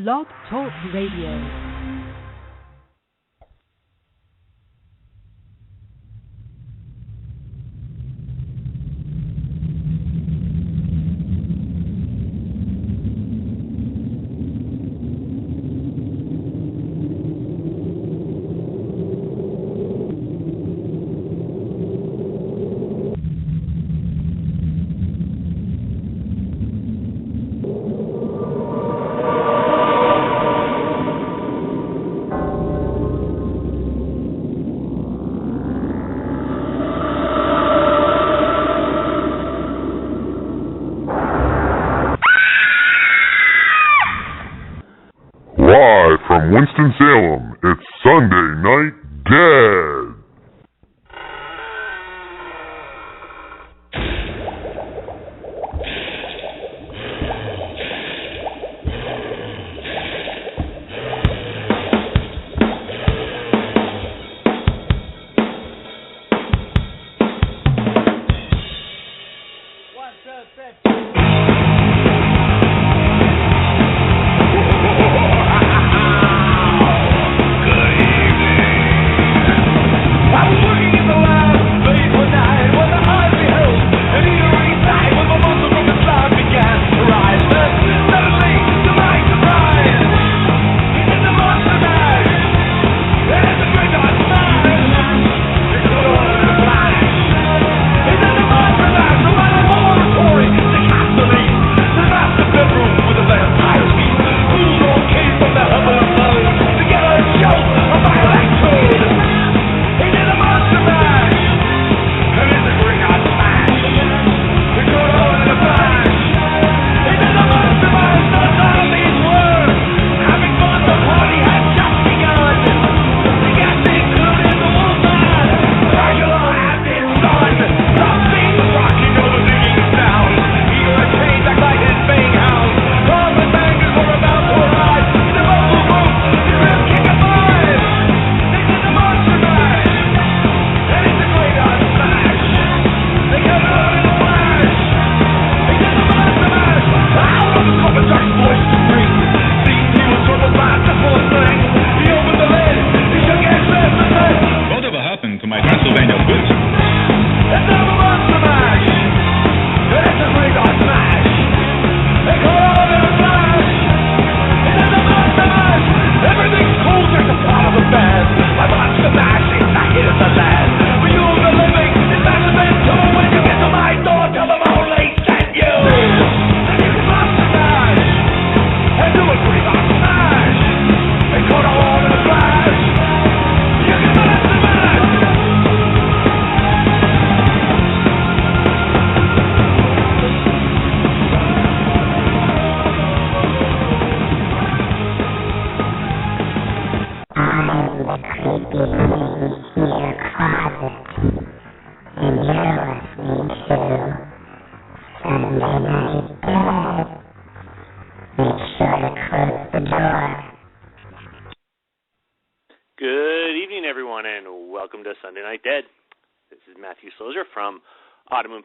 Blog Talk Radio. Winston-Salem, it's Sunday Night Dead.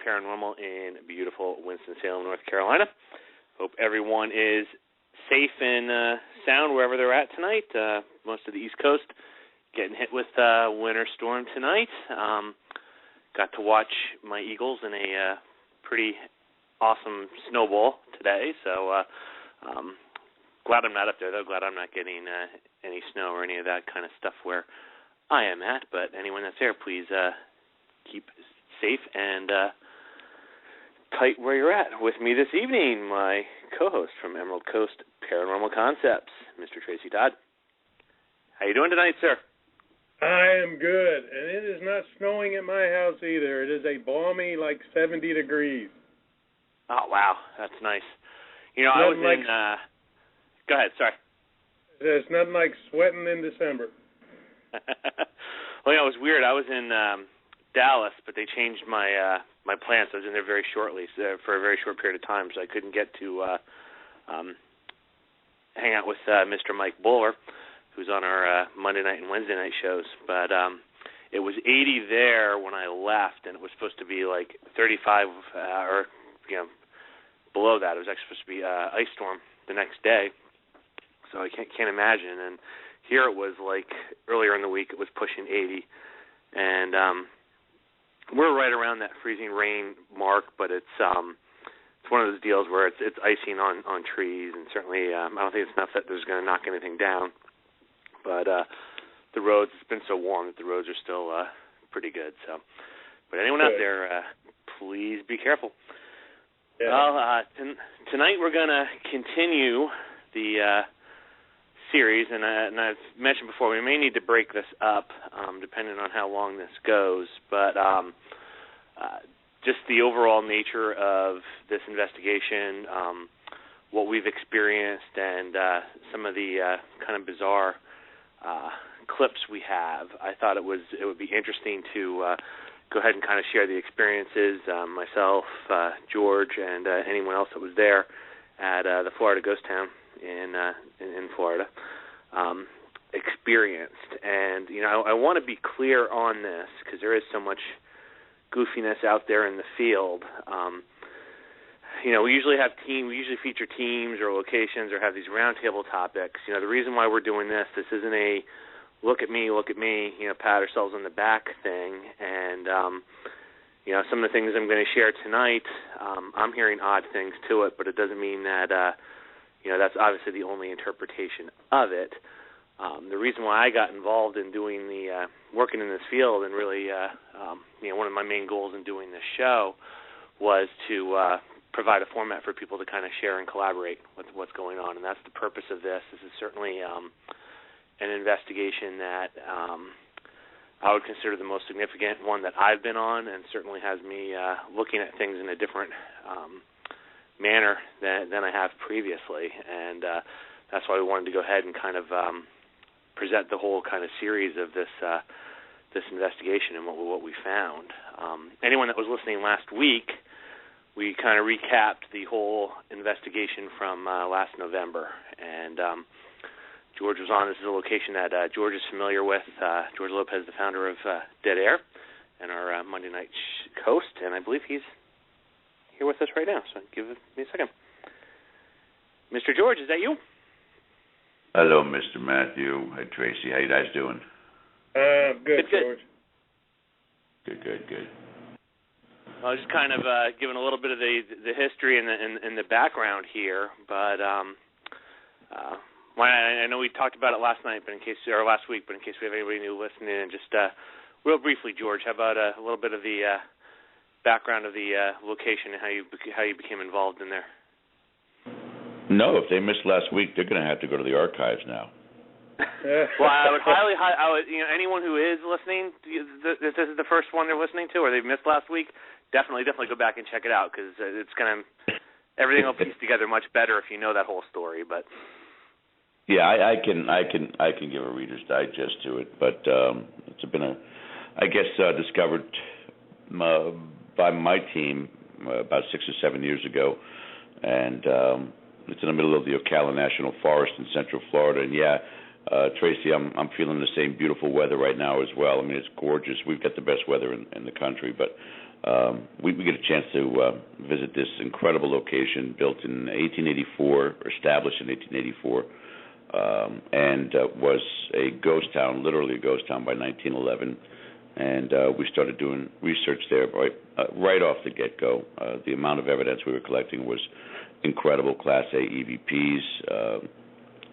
Paranormal in beautiful Winston-Salem, North Carolina. Hope everyone is safe and sound wherever they're at tonight. Most of the East Coast getting hit with winter storm tonight. Got to watch my Eagles in a pretty awesome snowball today, so glad I'm not up there, though. Glad I'm not getting any snow or any of that kind of stuff where I am at, but anyone that's there, please keep safe and tight where you're at. With me this evening, my co-host from Emerald Coast Paranormal Concepts, Mr. Tracy Todd. How you doing tonight, sir? I am good, and it is not snowing at my house either. It is a balmy, 70 degrees. Oh, wow. That's nice. You know, I was in... Go ahead, sorry. It's nothing like sweating in December. Well, you know, it was weird. I was in Dallas, but they changed my my plans. I was in there very shortly, for a very short period of time, so I couldn't get to hang out with Mr. Mike Buller, who's on our Monday night and Wednesday night shows. But it was 80 there when I left, and it was supposed to be 35 or below that. It was actually supposed to be ice storm the next day. so I can't imagine. And here it was like earlier in the week it was pushing 80, and we're right around that freezing rain mark, but it's one of those deals where it's icing on trees, and certainly I don't think it's enough that there's going to knock anything down. But the roads, it's been so warm that the roads are still pretty good. So, but anyone out there, please be careful. Yeah. Well, tonight we're going to continue the series, and I've mentioned before we may need to break this up depending on how long this goes, but just the overall nature of this investigation, what we've experienced, and some of the kind of bizarre clips we have. I thought it would be interesting to go ahead and kind of share the experiences, myself, George, and anyone else that was there at the Florida Ghost Town in Florida experienced. And I want to be clear on this because there is so much goofiness out there in the field. We usually feature teams or locations or have these roundtable topics. The reason why we're doing this isn't a look at me, pat ourselves on the back thing. And, some of the things I'm going to share tonight, I'm hearing odd things to it, but it doesn't mean that, that's obviously the only interpretation of it. The reason why I got involved in doing working in this field and really, one of my main goals in doing this show was to provide a format for people to kind of share and collaborate with what's going on, and that's the purpose of this. This is certainly an investigation that I would consider the most significant one that I've been on, and certainly has me looking at things in a different manner than I have previously, and that's why we wanted to go ahead and kind of present the whole kind of series of this investigation and what we found. Anyone that was listening last week, we kind of recapped the whole investigation from last November, and George was on. This is a location that George is familiar with. George Lopez, the founder of Dead Air and our Monday night host, and I believe he's here with us right now, so give me a second. Mr. George, is that you? Hello, Mr. Matthew. Hi, Tracy. How you guys doing? Good, George. Good. I was just kind of giving a little bit of the history and the background here, but I know we talked about it last week, but in case we have anybody new listening, and just real briefly, George, how about a little bit of the background of the location and how you became involved in there? No, if they missed last week, they're going to have to go to the archives now. Well, I would anyone who is listening, this is the first one they're listening to, or they missed last week, definitely go back and check it out, because everything will piece together much better if you know that whole story. But yeah, I can give a Reader's Digest to it, but it's been discovered by my team about 6 or 7 years ago, and it's in the middle of the Ocala National Forest in Central Florida. And Tracy, I'm feeling the same beautiful weather right now as well. I mean, it's gorgeous. We've got the best weather in the country, but we get a chance to visit this incredible location built in 1884, or established in 1884, and was a ghost town, literally a ghost town by 1911. And we started doing research there right off the get-go. The amount of evidence we were collecting was incredible. Class A EVPs,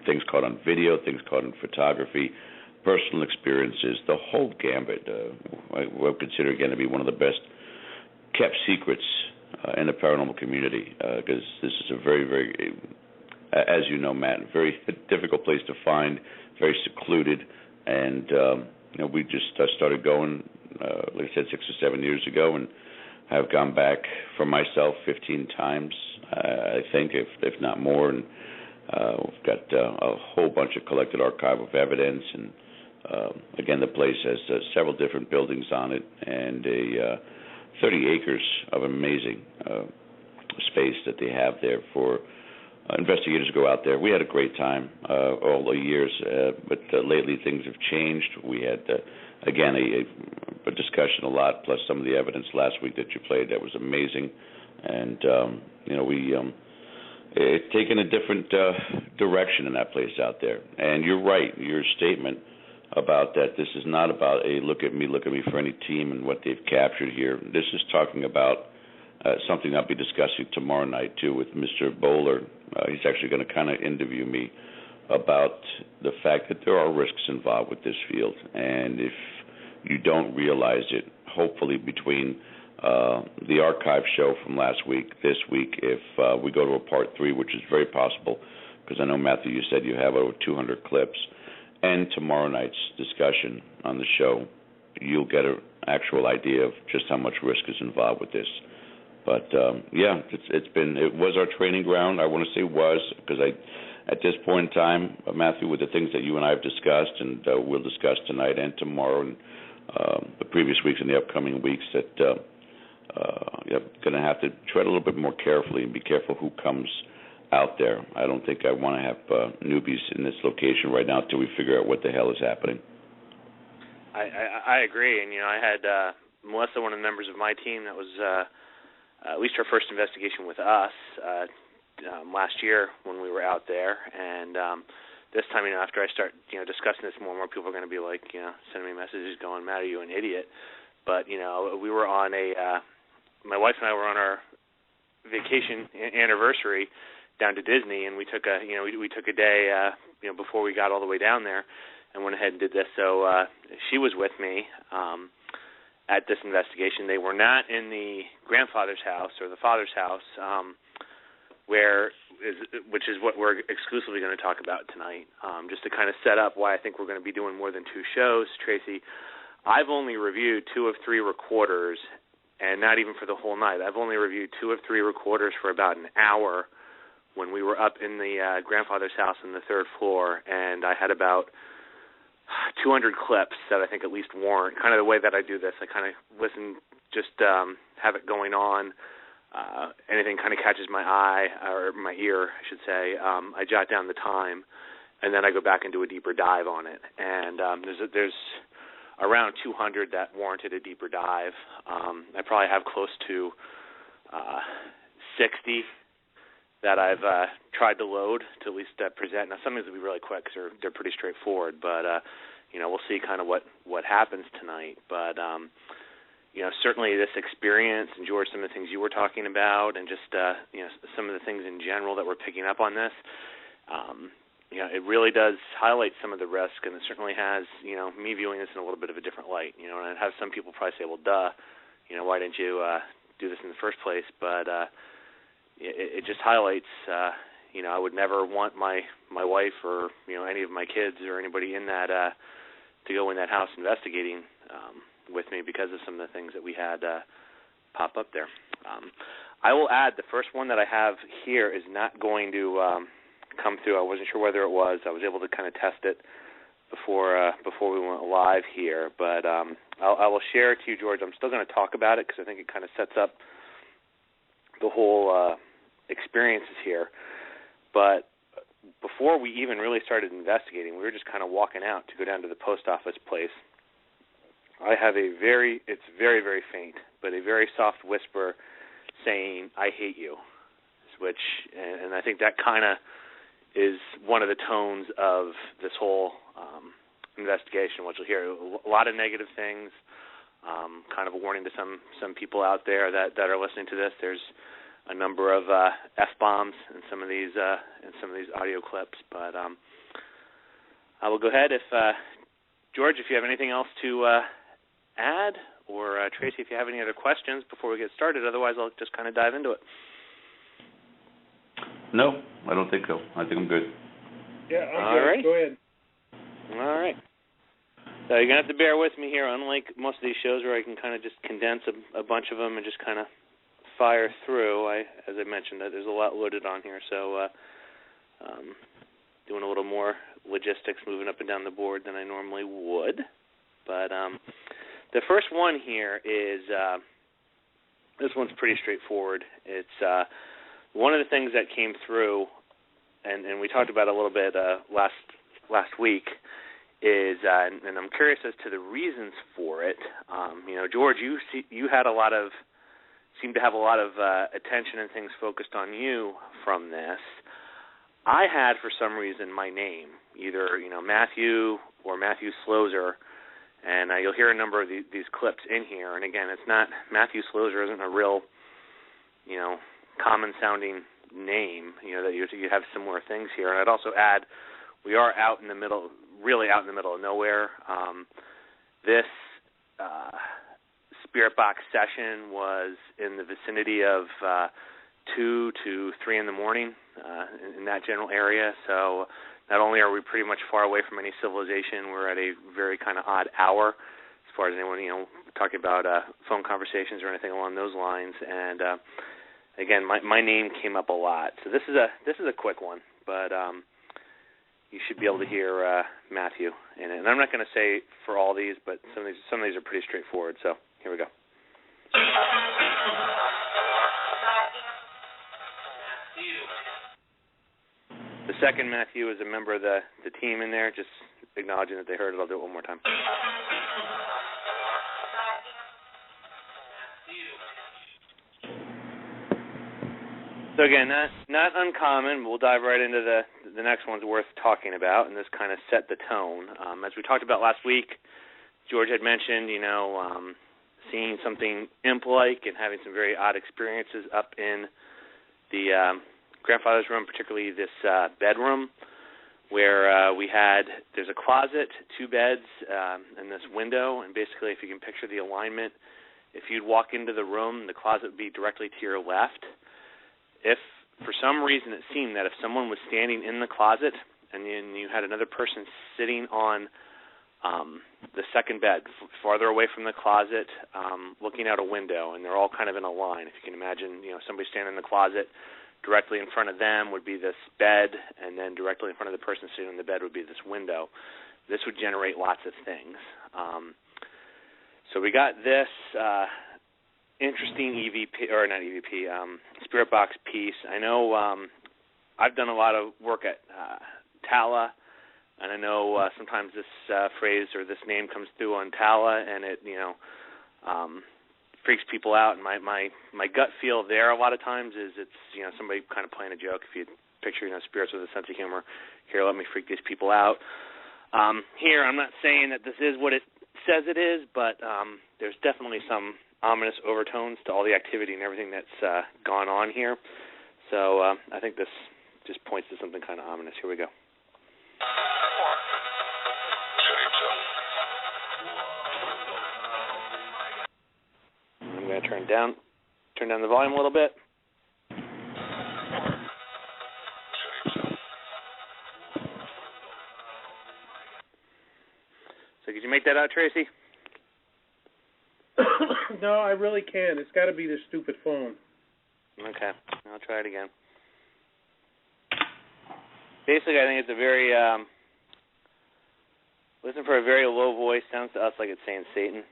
things caught on video, things caught in photography, personal experiences, the whole gambit. I would consider, again, to be one of the best kept secrets in the paranormal community, because this is a very, very, as you know, Matt, very difficult place to find, very secluded, and we just started going, like I said, 6 or 7 years ago, and have gone back for myself 15 times, I think, if not more, and we've got a whole bunch of collected archive of evidence, and again, the place has several different buildings on it, and 30 acres of amazing space that they have there for investigators to go out there. We had a great time all the years, but lately things have changed. We had, again, a discussion a lot, plus some of the evidence last week that you played that was amazing. And, we it's taken a different direction in that place out there. And you're right, your statement about that this is not about a look at me for any team and what they've captured here. This is talking about something I'll be discussing tomorrow night, too, with Mr. Bowler. He's actually going to kind of interview me about the fact that there are risks involved with this field. And if you don't realize it, hopefully between the archive show from last week, this week, if we go to a part 3, which is very possible, because I know, Matthew, you said you have over 200 clips, and tomorrow night's discussion on the show, you'll get an actual idea of just how much risk is involved with this. But, it was our training ground. I want to say was, because at this point in time, Matthew, with the things that you and I have discussed, and we'll discuss tonight and tomorrow and the previous weeks and the upcoming weeks, that you're going to have to tread a little bit more carefully and be careful who comes out there. I don't think I want to have newbies in this location right now until we figure out what the hell is happening. I agree, and I had Melissa, one of the members of my team, that was at least her first investigation with us last year when we were out there, and this time, after I start discussing this more and more, people are going to be like, sending me messages going, "Matt, are you an idiot?" But we were on my wife and I were on our vacation anniversary down to Disney, and we took a we took a day before we got all the way down there, and went ahead and did this. So she was with me at this investigation. They were not in the grandfather's house or the father's house, which is what we're exclusively going to talk about tonight. Just to kind of set up why I think we're going to be doing more than 2 shows, Tracy, I've only reviewed 2 of 3 recorders, and not even for the whole night. I've only reviewed 2 of 3 recorders for about an hour when we were up in the grandfather's house on the 3rd floor, and I had about 200 clips that I think at least warrant. Kind of the way that I do this, I kind of listen, just have it going on. Anything kind of catches my eye, or my ear, I should say, I jot down the time, and then I go back and do a deeper dive on it. And there's around 200 that warranted a deeper dive. I probably have close to 60 that I've tried to load to at least present. Now, some of these will be really quick because they're pretty straightforward, but we'll see kind of what happens tonight. But certainly this experience, and George, some of the things you were talking about, and just some of the things in general that we're picking up on this, it really does highlight some of the risk, and it certainly has me viewing this in a little bit of a different light. And I'd have some people probably say, well, duh, why didn't you do this in the first place? But it just highlights, I would never want my wife or any of my kids or anybody in that to go in that house investigating with me because of some of the things that we had pop up there. I will add the first one that I have here is not going to come through. I wasn't sure whether it was. I was able to kind of test it before we went live here, but I will share it to you, George. I'm still going to talk about it because I think it kind of sets up the whole experiences here. But before we even really started investigating, we were just kind of walking out to go down to the post office place. I have it's very, very faint, but a very soft whisper saying, "I hate you," and I think that kind of is one of the tones of this whole investigation, which you'll hear a lot of negative things, kind of a warning to some people out there that are listening to this. There's a number of F-bombs in some of these audio clips, but I will go ahead. If George, if you have anything else to add, or Tracy, if you have any other questions before we get started, otherwise I'll just kind of dive into it. No, I don't think so. I think I'm good. Yeah, I'm All good. right. Go ahead. All right. So you're going to have to bear with me here, unlike most of these shows where I can kind of just condense a bunch of them and just kind of fire through. As I mentioned, there's a lot loaded on here, so doing a little more logistics, moving up and down the board than I normally would. But the first one here is, this one's pretty straightforward. It's one of the things that came through, and we talked about it a little bit last week, is, and I'm curious as to the reasons for it. George, you had a lot of seem to have a lot of attention and things focused on you from this. I had, for some reason, my name, either Matthew or Matthew Slozer, and you'll hear a number of these clips in here. And again, it's not Matthew Slozer isn't a real, common-sounding name. That you have similar things here. And I'd also add, we are out in the middle, really out in the middle of nowhere. This Spirit Box session was in the vicinity of 2 to 3 in the morning in that general area. So not only are we pretty much far away from any civilization, we're at a very kind of odd hour as far as anyone, talking about phone conversations or anything along those lines. And again, my name came up a lot. So this is a quick one, but you should be able to hear Matthew in it. And I'm not going to say for all these, but some of these are pretty straightforward. So here we go. The second Matthew is a member of the team in there, just acknowledging that they heard it. I'll do it one more time. So again, not uncommon. We'll dive right into the next one's worth talking about, and this kind of set the tone. As we talked about last week, George had mentioned, seeing something imp-like and having some very odd experiences up in the grandfather's room, particularly this bedroom, where there's a closet, 2 beds, and this window, and basically if you can picture the alignment, if you'd walk into the room, the closet would be directly to your left. If for some reason it seemed that if someone was standing in the closet and then you had another person sitting on the second bed, farther away from the closet, looking out a window, and they're all kind of in a line. If you can imagine, somebody standing in the closet, directly in front of them would be this bed, and then directly in front of the person sitting in the bed would be this window. This would generate lots of things. So we got this interesting Spirit Box piece. I know I've done a lot of work at Tala, and I know sometimes this phrase or this name comes through on Tala, and it freaks people out. And my gut feel there a lot of times is it's somebody kind of playing a joke. If you picture spirits with a sense of humor, here, let me freak these people out. Here, I'm not saying that this is what it says it is, but there's definitely some ominous overtones to all the activity and everything that's gone on here. So I think this just points to something kind of ominous. Here we go. I'm going to turn down the volume a little bit. So could you make that out, Tracy? No, I really can't. It's got to be this stupid phone. Okay, I'll try it again. Basically, I think it's a very, listen for a very low voice. Sounds to us like it's saying Satan.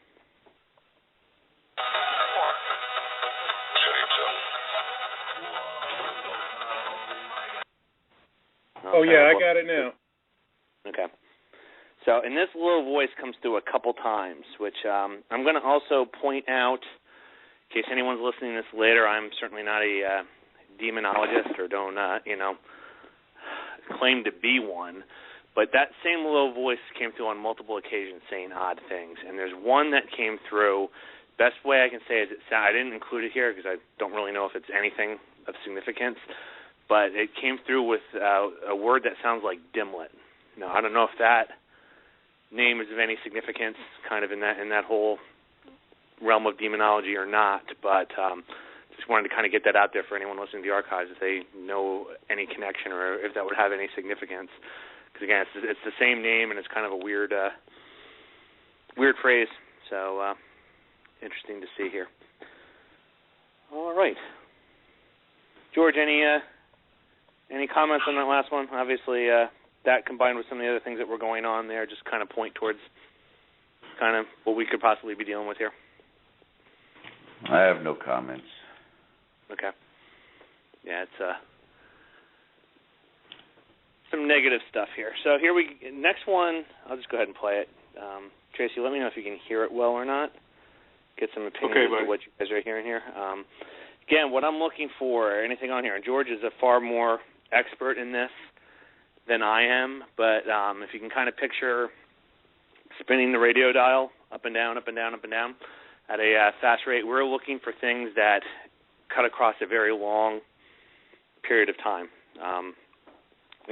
Oh, yeah, I got it now. Okay. So, and this little voice comes through a couple times, which I'm going to also point out, in case anyone's listening to this later, I'm certainly not a demonologist or don't, claim to be one, but that same little voice came through on multiple occasions saying odd things, and there's one that came through, best way I can say is I didn't include it here because I don't really know if it's anything of significance, but it came through with a word that sounds like dimlet. Now, I don't know if that name is of any significance kind of in that whole realm of demonology or not, but just wanted to kind of get that out there for anyone listening to the archives if they know any connection or if that would have any significance. Because, again, it's the same name and it's kind of a weird phrase, so interesting to see here. All right. George, any comments on that last one? Obviously, that combined with some of the other things that were going on there just kind of point towards kind of what we could possibly be dealing with here. I have no comments. Okay. Yeah, it's some negative stuff here. So next one, I'll just go ahead and play it. Tracy, let me know if you can hear it well or not. get some opinions of what you guys are hearing here. Again, what I'm looking for, anything on here, and George is a far more expert in this than I am, but if you can kind of picture spinning the radio dial up and down, up and down, up and down at a fast rate, we're looking for things that cut across a very long period of time,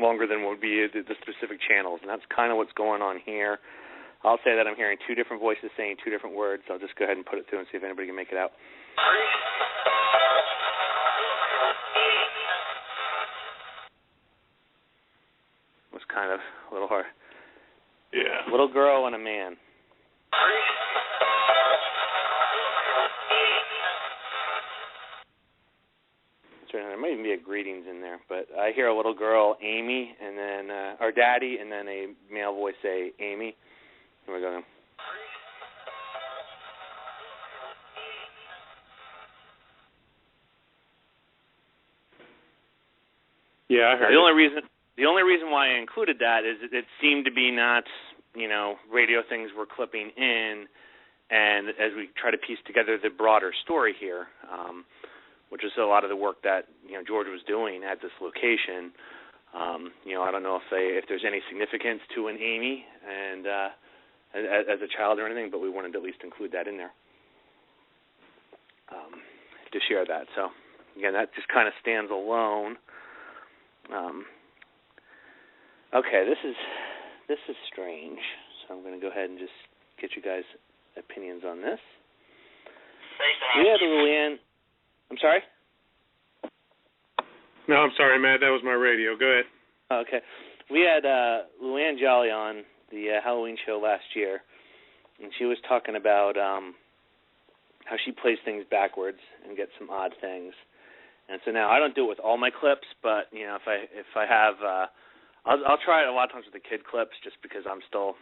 longer than would be the specific channels, and that's kind of what's going on here. I'll say that I'm hearing two different voices saying two different words. I'll just go ahead and put it through and see if anybody can make it out. It was kind of a little hard. Yeah. Little girl and a man. There might even be a greetings in there, but I hear a little girl, Amy, and then or Daddy, and then a male voice say Amy. Here we go. Yeah, I heard. The only reason why I included that is it seemed to be not, radio things we're clipping in, and as we try to piece together the broader story here, which is a lot of the work that George was doing at this location. I don't know if there's any significance to an Amy and as a child or anything, but we wanted to at least include that in there to share that. So again, that just kind of stands alone. Okay, this is strange. So I'm going to go ahead and just get you guys' opinions on this. We had Luann. I'm sorry? No, I'm sorry, Matt. That was my radio. Go ahead. Okay. We had Luann Jolly on the Halloween show last year, and she was talking about how she plays things backwards and gets some odd things. And so now I don't do it with all my clips, but if I have, I'll try it a lot of times with the kid clips, just because I'm still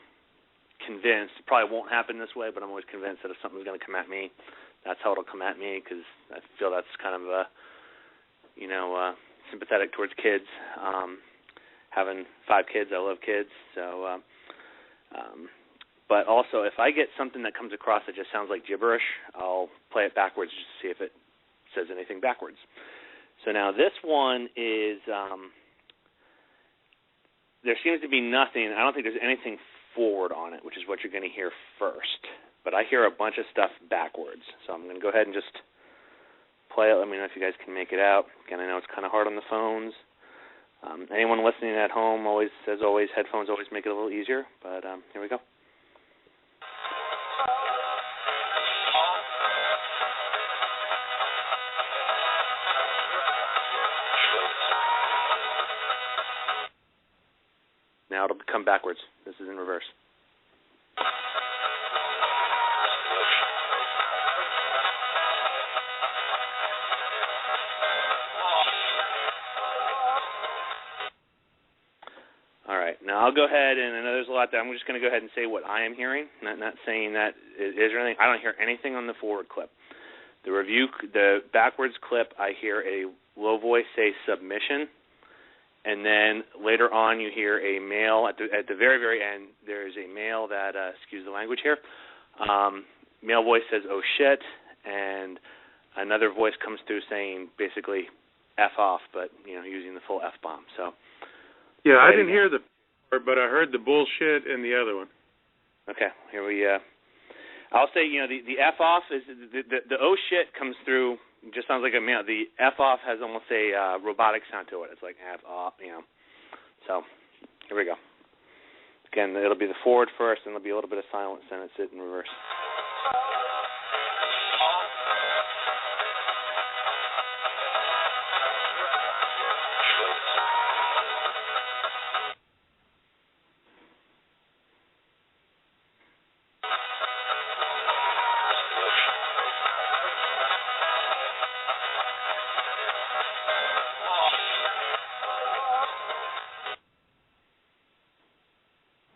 convinced. It probably won't happen this way, but I'm always convinced that if something's going to come at me, that's how it'll come at me, because I feel that's kind of sympathetic towards kids. Having 5 kids, I love kids. So, but also if I get something that comes across that just sounds like gibberish, I'll play it backwards just to see if it says anything backwards. So now this one is, there seems to be nothing. I don't think there's anything forward on it, which is what you're going to hear first. But I hear a bunch of stuff backwards. So I'm going to go ahead and just play it. Let me know if you guys can make it out. Again, I know it's kind of hard on the phones. Anyone listening at home, headphones always make it a little easier. But here we go. Now it'll come backwards. This is in reverse. All right. Now I'll go ahead, and I know there's a lot there. I'm just going to go ahead and say what I am hearing, not saying that it is or anything. I don't hear anything on the forward clip. The backwards clip, I hear a low voice say submission, and then later on you hear a male at the very, very end. There's a male that, excuse the language here, male voice says, oh shit, and another voice comes through saying basically F off, but using the full F-bomb. So yeah, I didn't hear the part, but I heard the bullshit and the other one. Okay, here we I'll say, the F off is the oh shit comes through. It just sounds like a male. The F off has almost a robotic sound to it. It's like F off, So here we go. Again, it'll be the forward first, and there'll be a little bit of silence, then it's it in reverse.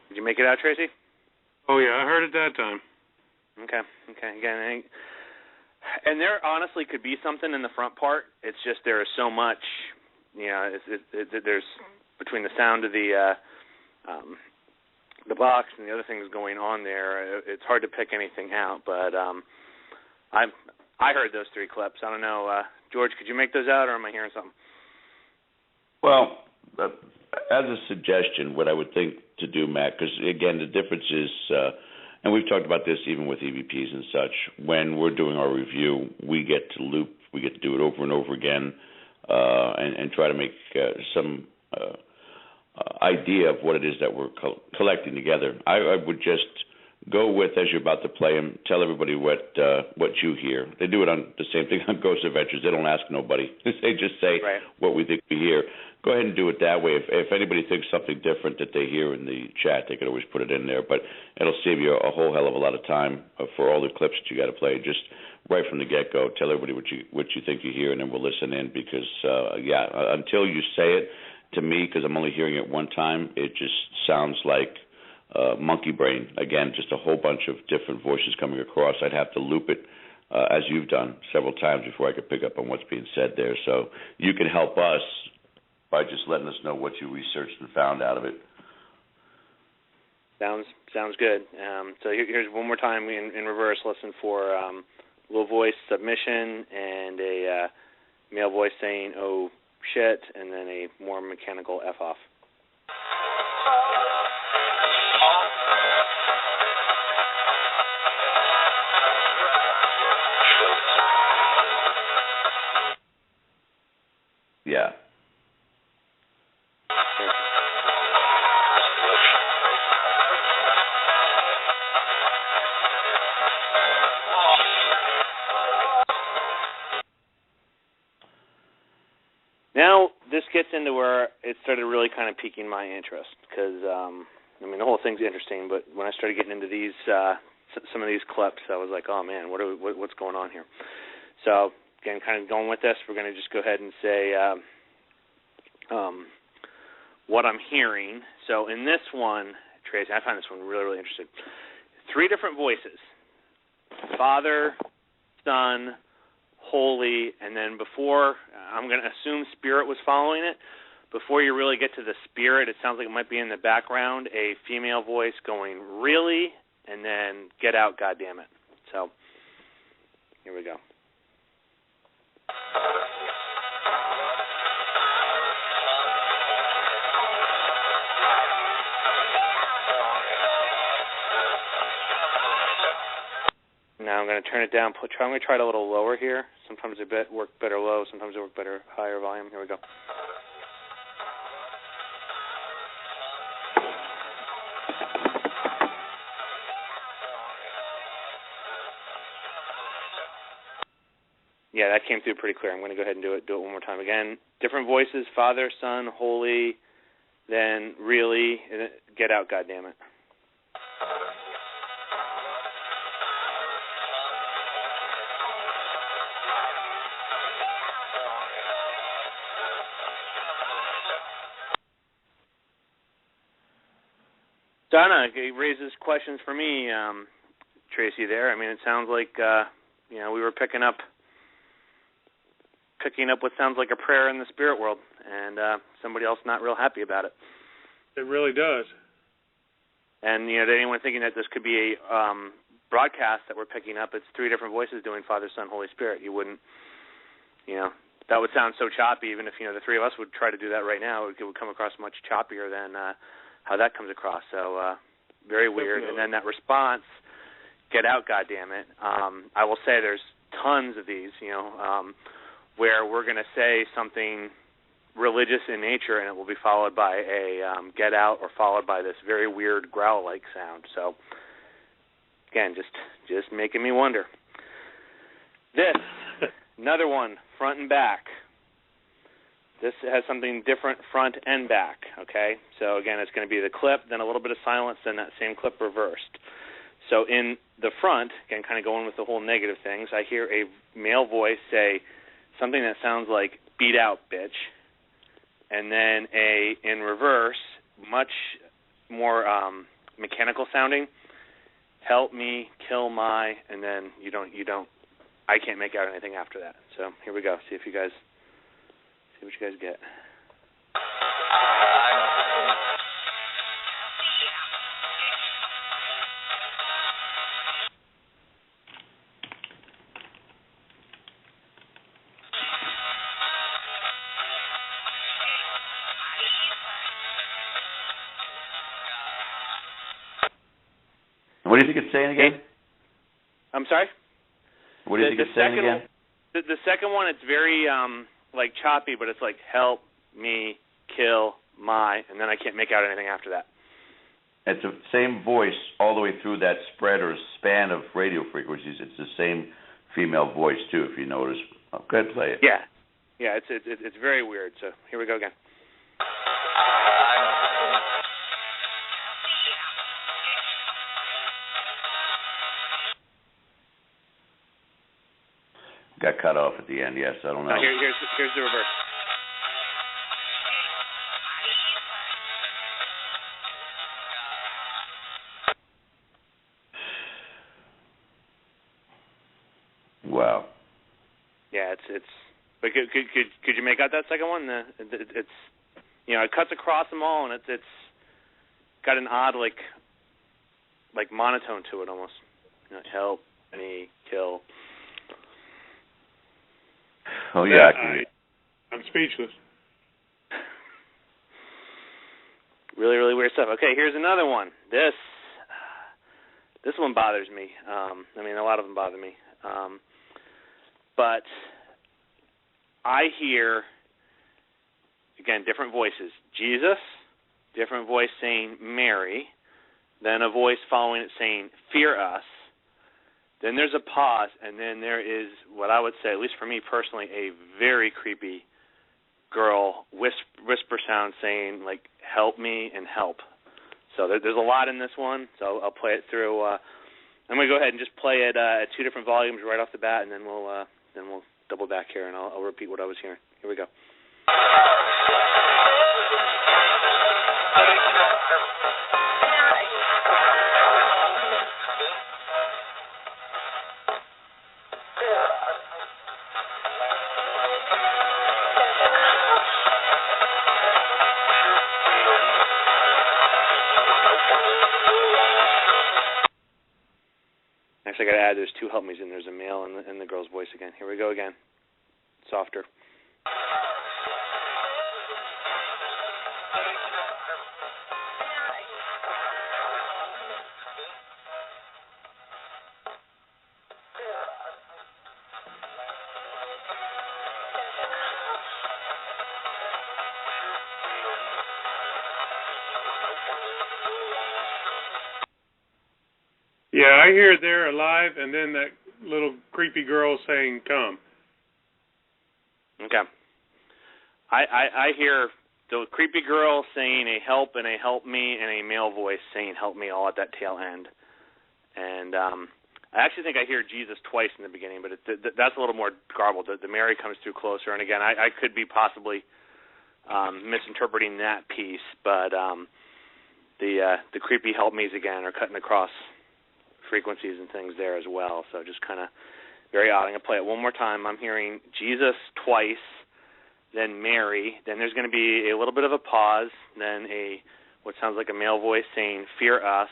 Did you make it out, Tracy? Oh, yeah, I heard it that time. Okay. Again, and there honestly could be something in the front part. It's just there is so much, there's between the sound of the box and the other things going on there, it's hard to pick anything out. But I heard those 3 clips. I don't know, George, could you make those out, or am I hearing something? Well, as a suggestion, what I would think to do, Matt, because, again, the difference is, and we've talked about this even with EVPs and such, when we're doing our review, we get to loop, we get to do it over and over again, and try to make some idea of what it is that we're collecting together. I would just go with, as you're about to play them, tell everybody what you hear. They do it on the same thing on Ghost Adventures. They don't ask nobody. They just say right. what we think we hear. Go ahead and do it that way. If anybody thinks something different that they hear in the chat, they could always put it in there. But it'll save you a whole hell of a lot of time for all the clips that you got to play. Just right from the get-go, tell everybody what you think you hear, and then we'll listen in. Because until you say it to me, because I'm only hearing it one time, it just sounds like monkey brain. Again, just a whole bunch of different voices coming across. I'd have to loop it, as you've done several times, before I could pick up on what's being said there. So you can help us by just letting us know what you researched and found out of it. Sounds good. So here's one more time in reverse. Listen for low voice submission and a male voice saying "oh shit," and then a more mechanical F off. Yeah. Now this gets into where it started really kind of piquing my interest, because the whole thing's interesting, but when I started getting into these some of these clips, I was like, oh man, what's going on here? So again, kind of going with this, we're going to just go ahead and say what I'm hearing. So in this one, Tracy, I find this one really, really interesting. 3 different voices: Father, Son, Holy, and then before, I'm going to assume Spirit was following it. Before you really get to the Spirit, it sounds like it might be in the background, a female voice going, really, and then get out, goddammit. So here we go. Now I'm going to turn it down. I'm going to try it a little lower here. Sometimes it work better low. Sometimes it work better higher volume. Here we go. Yeah, that came through pretty clear. I'm going to go ahead and do it one more time. Again, different voices: Father, Son, Holy, then really, and then get out, goddammit. Donna, it raises questions for me, Tracy, there. I mean, it sounds like, we were picking up what sounds like a prayer in the spirit world, and somebody else not real happy about it. It really does. And, anyone thinking that this could be a broadcast that we're picking up, it's 3 different voices doing Father, Son, Holy Spirit. You wouldn't, that would sound so choppy, even if, the 3 of us would try to do that right now. It would come across much choppier than how that comes across. So very weird. Definitely. And then that response, get out, goddammit. I will say there's tons of these, where we're going to say something religious in nature, and it will be followed by a get out, or followed by this very weird growl-like sound. So again, just making me wonder. This, another one, front and back. This has something different front and back, okay? So, again, it's going to be the clip, then a little bit of silence, then that same clip reversed. So in the front, again, kind of going with the whole negative things, I hear a male voice say something that sounds like, beat out, bitch. And then in reverse, much more mechanical sounding, help me, kill my, and then you don't, I can't make out anything after that. So here we go. See what you guys get. What do you think it's saying again? I'm sorry? What do you think it's saying again? The second one, it's very like choppy, but it's like help me kill my, and then I can't make out anything after that. It's the same voice all the way through that spread or span of radio frequencies. It's the same female voice too, if you notice. Oh, go ahead, play it. Yeah, it's very weird. So here we go again. Got cut off at the end. Yes, I don't know. Here's the reverse. Wow. Yeah, it's. But could you make out that second one? It's it cuts across them all, and it's got an odd like monotone to it almost. Help me kill. Oh yeah, I'm speechless. Really, really weird stuff. Okay, here's another one. This one bothers me. I mean, a lot of them bother me. But I hear, again, different voices. Jesus, different voice saying Mary, then a voice following it saying fear us. Then there's a pause, and then there is what I would say, at least for me personally, a very creepy girl whisper sound saying, like, help me and help. So there's a lot in this one, so I'll play it through. I'm going to go ahead and just play it at two different volumes right off the bat, and then we'll double back here, and I'll repeat what I was hearing. Here we go. Next, I got to add there's two help me's in. There's a male and the girl's voice again. Here we go again. Softer. Yeah, I hear they're alive, and then that little creepy girl saying, come. Okay. I hear the creepy girl saying a help and a help me and a male voice saying help me all at that tail end. And I actually think I hear Jesus twice in the beginning, but that's a little more garbled. The Mary comes through closer. And again, I could be possibly misinterpreting that piece, but the creepy help me's again are cutting across frequencies and things there as well. So just kind of very odd. I'm going to play it one more time. I'm hearing Jesus twice, then Mary, then there's going to be a little bit of a pause, then what sounds like a male voice saying, fear us,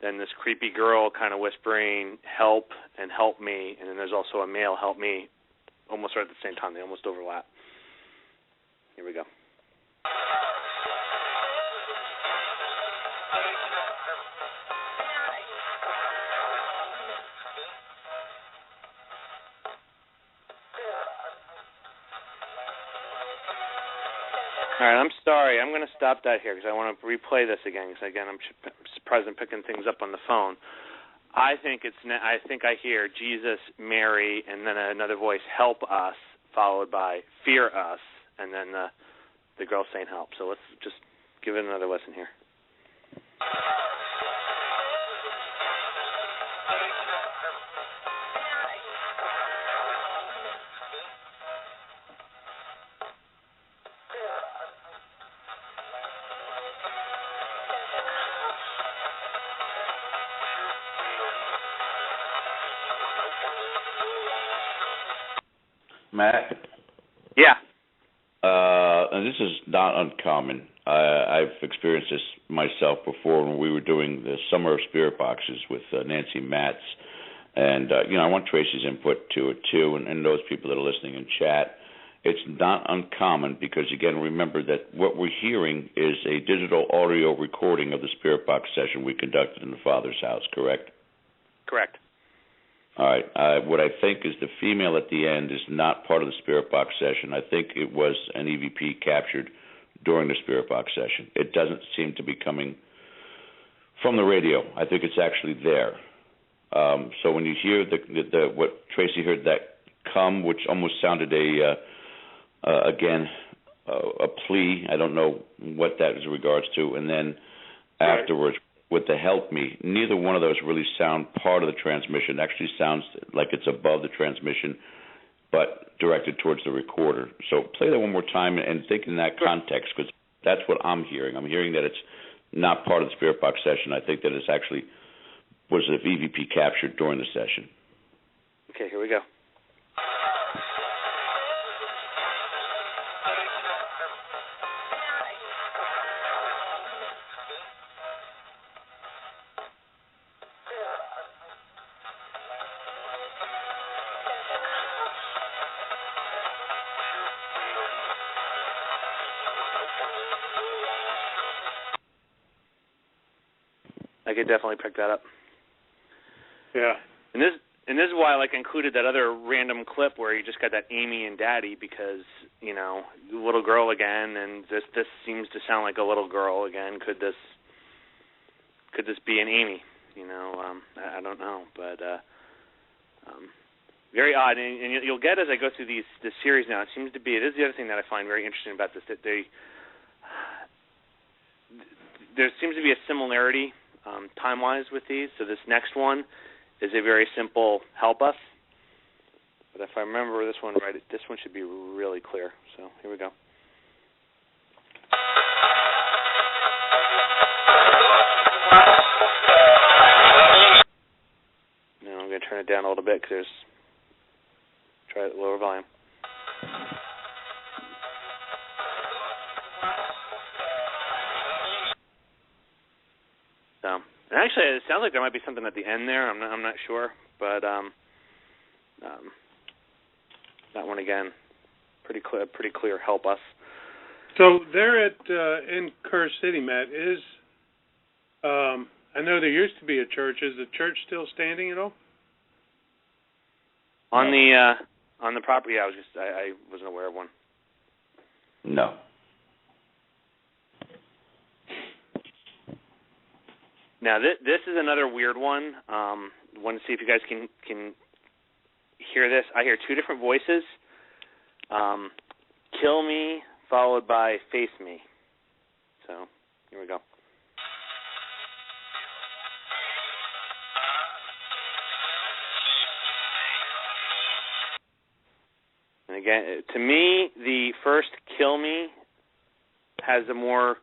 then this creepy girl kind of whispering, help and help me, and then there's also a male, help me, almost right at the same time. They almost overlap. Here we go. All right, I'm sorry. I'm going to stop that here because I want to replay this again. Because again, I'm surprised I'm picking things up on the phone. I think I hear Jesus, Mary, and then another voice, help us, followed by fear us, and then the girl saying help. So let's just give it another listen here. Matt? Yeah. And this is not uncommon. I've experienced this myself before when we were doing the Summer of Spirit Boxes with Nancy Matz. And, I want Tracy's input to it, too, and those people that are listening in chat. it's not uncommon because, again, remember that what we're hearing is a digital audio recording of the Spirit Box session we conducted in the Father's house, correct? Correct. All right. What I think is the female at the end is not part of the Spirit Box session. I think it was an EVP captured during the Spirit Box session. It doesn't seem to be coming from the radio. I think it's actually there. So when you hear the what Tracy heard, that come, which almost sounded a plea. I don't know what that is in regards to. And then afterwards, with the help me, neither one of those really sound part of the transmission. It actually sounds like it's above the transmission, but directed towards the recorder. So play that one more time and think in that context, because that's what I'm hearing. I'm hearing that it's not part of the Spirit Box session. I think that it's actually was an EVP captured during the session. Okay, here we go. I could definitely pick that up. Yeah. And this is why I included that other random clip where you just got that Amy and Daddy, because, little girl again, and this seems to sound like a little girl again. Could this be an Amy? I don't know, but very odd. And you'll get as I go through this series now. It is the other thing that I find very interesting about this, that there seems to be a similarity time-wise with these. So this next one is a very simple help us. But if I remember this one right, this one should be really clear. So here we go. Now I'm going to turn it down a little bit because try it lower volume. And actually, it sounds like there might be something at the end there. I'm not sure, but that one again, pretty clear. Help us. So there in Kerr City, Matt, I know there used to be a church. Is the church still standing at all? On the property, I wasn't aware of one. No. Now, this is another weird one. Want to see if you guys can hear this. I hear two different voices. Kill me, followed by face me. So, here we go. And again, to me, the first kill me has a more...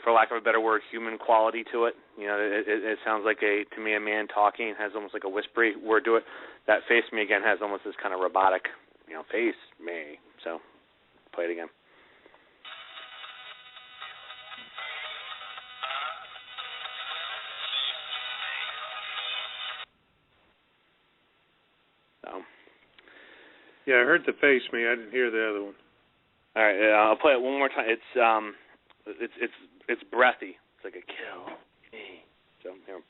for lack of a better word, human quality to it. It sounds like to me a man talking. It has almost like a whispery word to it. That face me again has almost this kind of robotic, face me. So, play it again. So. Yeah, I heard the face me. I didn't hear the other one. All right, I'll play it one more time. It's breathy. It's like a kill me. So here.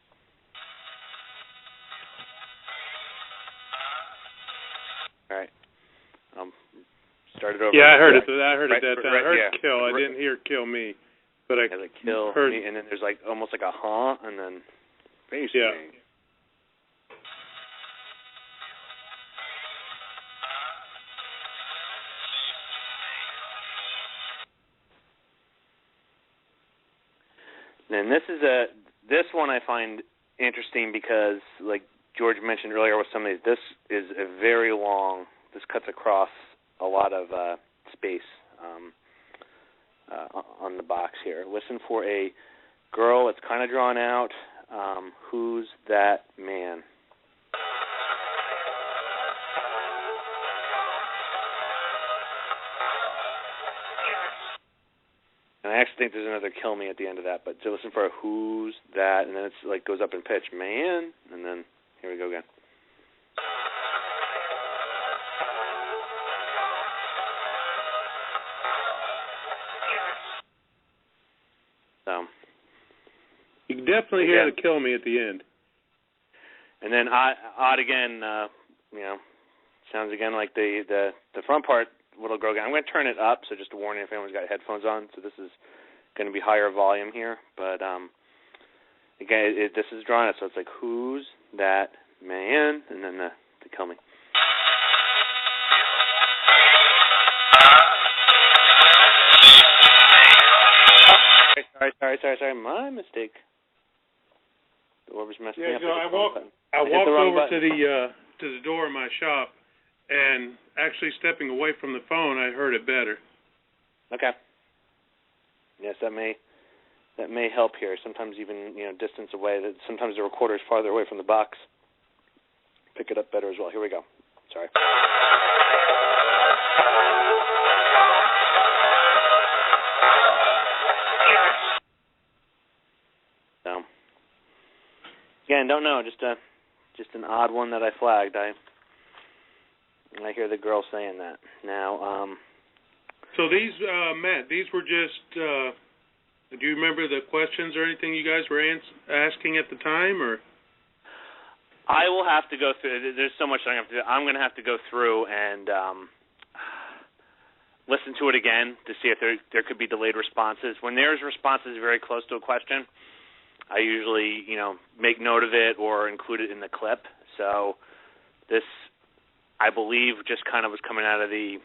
All right. Start it over. Yeah, I heard it. I heard it that time. I heard yeah. kill. I didn't hear kill me, but I kill heard me, and then there's almost like a huh, and then face me. And this one I find interesting because, like George mentioned earlier with some of these, this is a very long. This cuts across a lot of space on the box here. Listen for a girl. It's kind of drawn out. Who's that man? And I actually think there's another kill me at the end of that, but so listen for a who's that, and then it's goes up in pitch, man, and then here we go again. You definitely hear the kill me at the end. And then odd again, sounds again like the front part, little grow again. I'm going to turn it up, so just a warning if anyone's got headphones on. So this is going to be higher volume here. But, again, this is drawing it, so it's like, who's that man? And then the kill me. Sorry. My mistake. The orb is messed me up. I walked over to the door of my shop, and actually stepping away from the phone, I heard it better. Okay. Yes, that may help here. Sometimes even distance away. That sometimes the recorder is farther away from the box. Pick it up better as well. Here we go. Sorry. So, again, don't know. Just an odd one that I flagged. I hear the girl saying that now. So these, Matt, these were just. Do you remember the questions or anything you guys were asking at the time, or? I will have to go through. There's so much I have to do. I'm going to have to go through and listen to it again to see if there could be delayed responses. When there's responses very close to a question, I usually make note of it or include it in the clip. So this, I believe, just kind of was coming out of the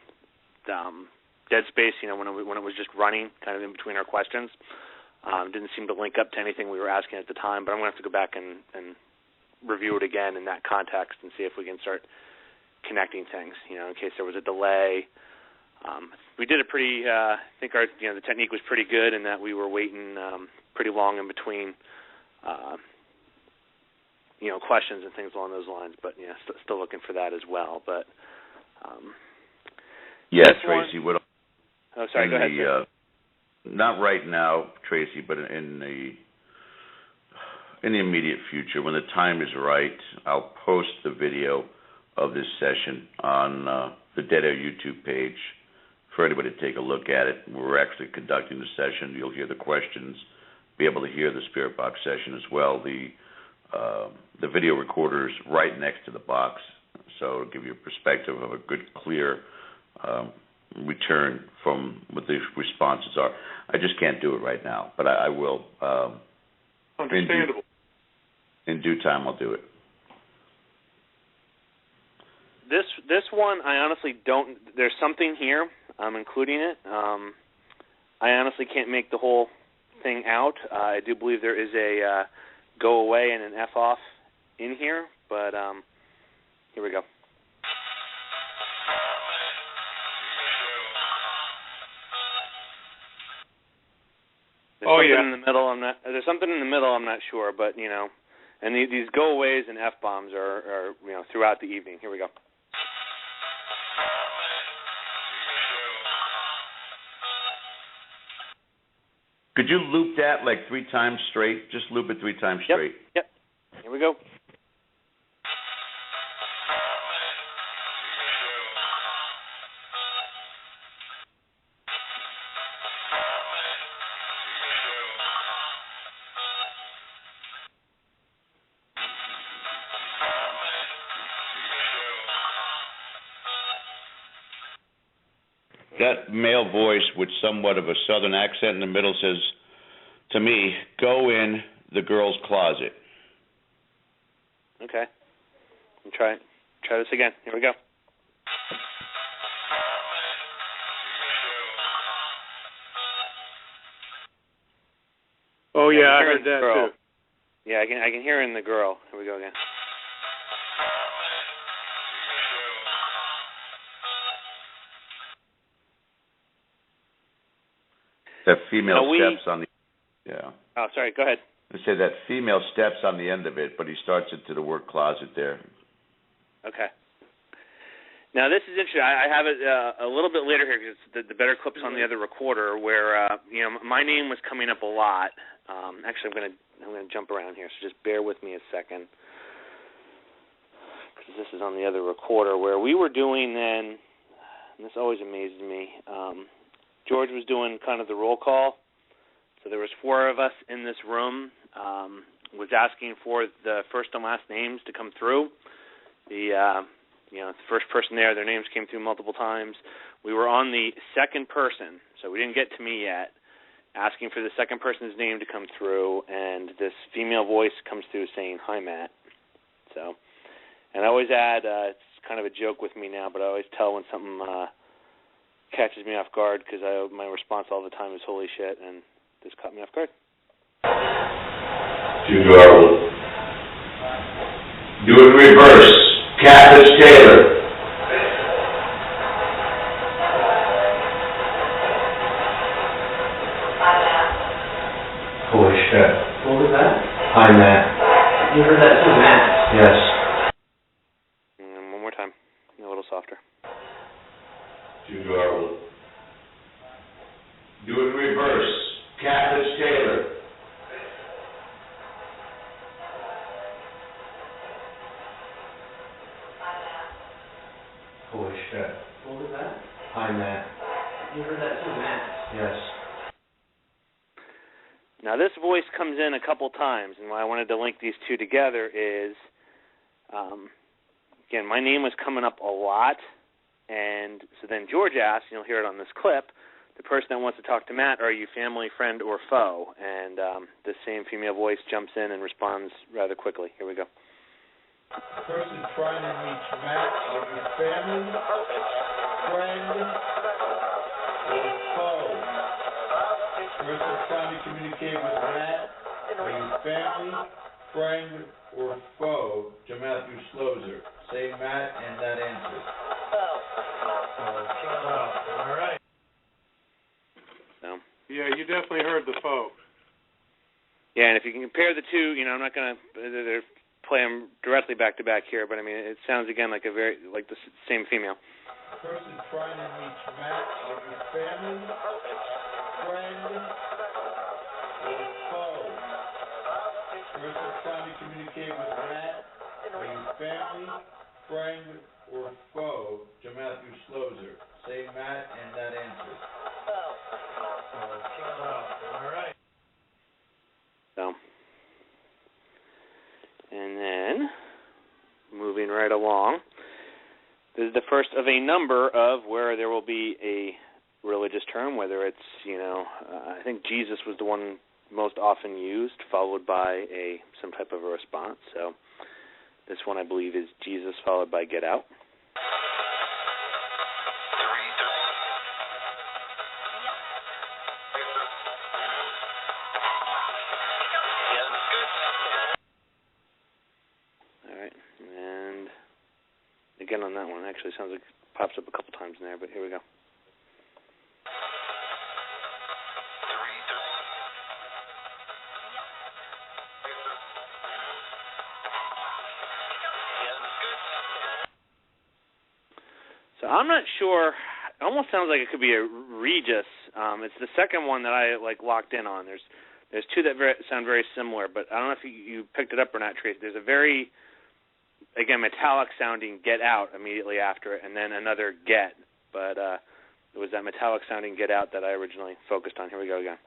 dead space. When it was just running, kind of in between our questions. Didn't seem to link up to anything we were asking at the time. But I'm going to have to go back and review it again in that context and see if we can start connecting things, in case there was a delay. We did it pretty, I think the technique was pretty good in that we were waiting pretty long in between, questions and things along those lines, but still looking for that as well. But, Tracy, go ahead. Not right now, Tracy, but in the immediate future, when the time is right, I'll post the video of this session on the Dead Air YouTube page for anybody to take a look at it. We're actually conducting the session. You'll hear the questions, be able to hear the Spirit Box session as well. The video recorder is right next to the box, so it'll give you a perspective of a good, clear return from what the responses are. I just can't do it right now, but I will. Understandable. In due time, I'll do it. This one, I honestly don't. There's something here. I'm including it. I honestly can't make the whole thing out. I do believe there is a go away and an F off in here, but here we go. There's something in the middle. There's something in the middle. I'm not sure, but and these go aways and F bombs are throughout the evening. Here we go. Could you loop that like 3 times straight? Just loop it 3 times straight. Yep. Here we go. That male voice with somewhat of a southern accent in the middle says to me, "Go in the girl's closet." Okay. Try this again. Here we go. Oh yeah, I heard that too. Yeah, I can hear in the girl. Here we go again. That female steps on the... Yeah. Oh, sorry. Go ahead. I said that female steps on the end of it, but he starts it to the word closet there. Okay. Now, this is interesting. I have it a little bit later here because the better clip's on the other recorder where, my name was coming up a lot. Actually, I'm gonna jump around here, so just bear with me a second. Because this is on the other recorder where we were doing then, and this always amazes me, George was doing kind of the roll call. So there was 4 of us in this room. Was asking for the first and last names to come through. The first person there, their names came through multiple times. We were on the second person, so we didn't get to me yet, asking for the second person's name to come through, and this female voice comes through saying, "Hi, Matt." So, and I always add, it's kind of a joke with me now, but I always tell when something catches me off guard, because my response all the time is "holy shit," and this caught me off guard. Do it reverse. Cabbage Taylor. Holy shit. What was that? Hi, Matt. You heard that too, Matt? Yes. And one more time, a little softer. Do it reverse. Cabbage Taylor. Holy shit. What was that? Hi, Matt. You heard that too, Matt? Yes. Now, this voice comes in a couple times, and why I wanted to link these two together is, again, my name was coming up a lot, and so then George asked, and you'll hear it on this clip, the person that wants to talk to Matt, are you family, friend, or foe? And the same female voice jumps in and responds rather quickly. Here we go. The person trying to reach Matt, are you family, friend, or foe? The person trying to communicate with Matt, are you family, friend, or foe? To Matthew Slozer. Say Matt and that answer. All right. So. Yeah, you definitely heard the foe. Yeah, and if you can compare the two, I'm not going to play them directly back to back here, but I mean, it sounds again like the same female. The person trying to reach Matt, are you family, friend, or foe? The person trying to communicate with Matt, are you family, friend, or foe? To Matthew Slozer. Say Matt and that answer. All right. So. And then, moving right along, this is the first of a number of where there will be a religious term, whether it's, I think Jesus was the one most often used, followed by some type of a response. So this one, I believe, is Jesus followed by get out. Again on that one, actually sounds like it pops up a couple times in there, but here we go. So I'm not sure. It almost sounds like it could be a Regis. It's the second one that I locked in on. There's two that sound very similar, but I don't know if you picked it up or not, Trace. There's a very metallic sounding get out immediately after it, and then another get. But it was that metallic sounding get out that I originally focused on. Here we go again.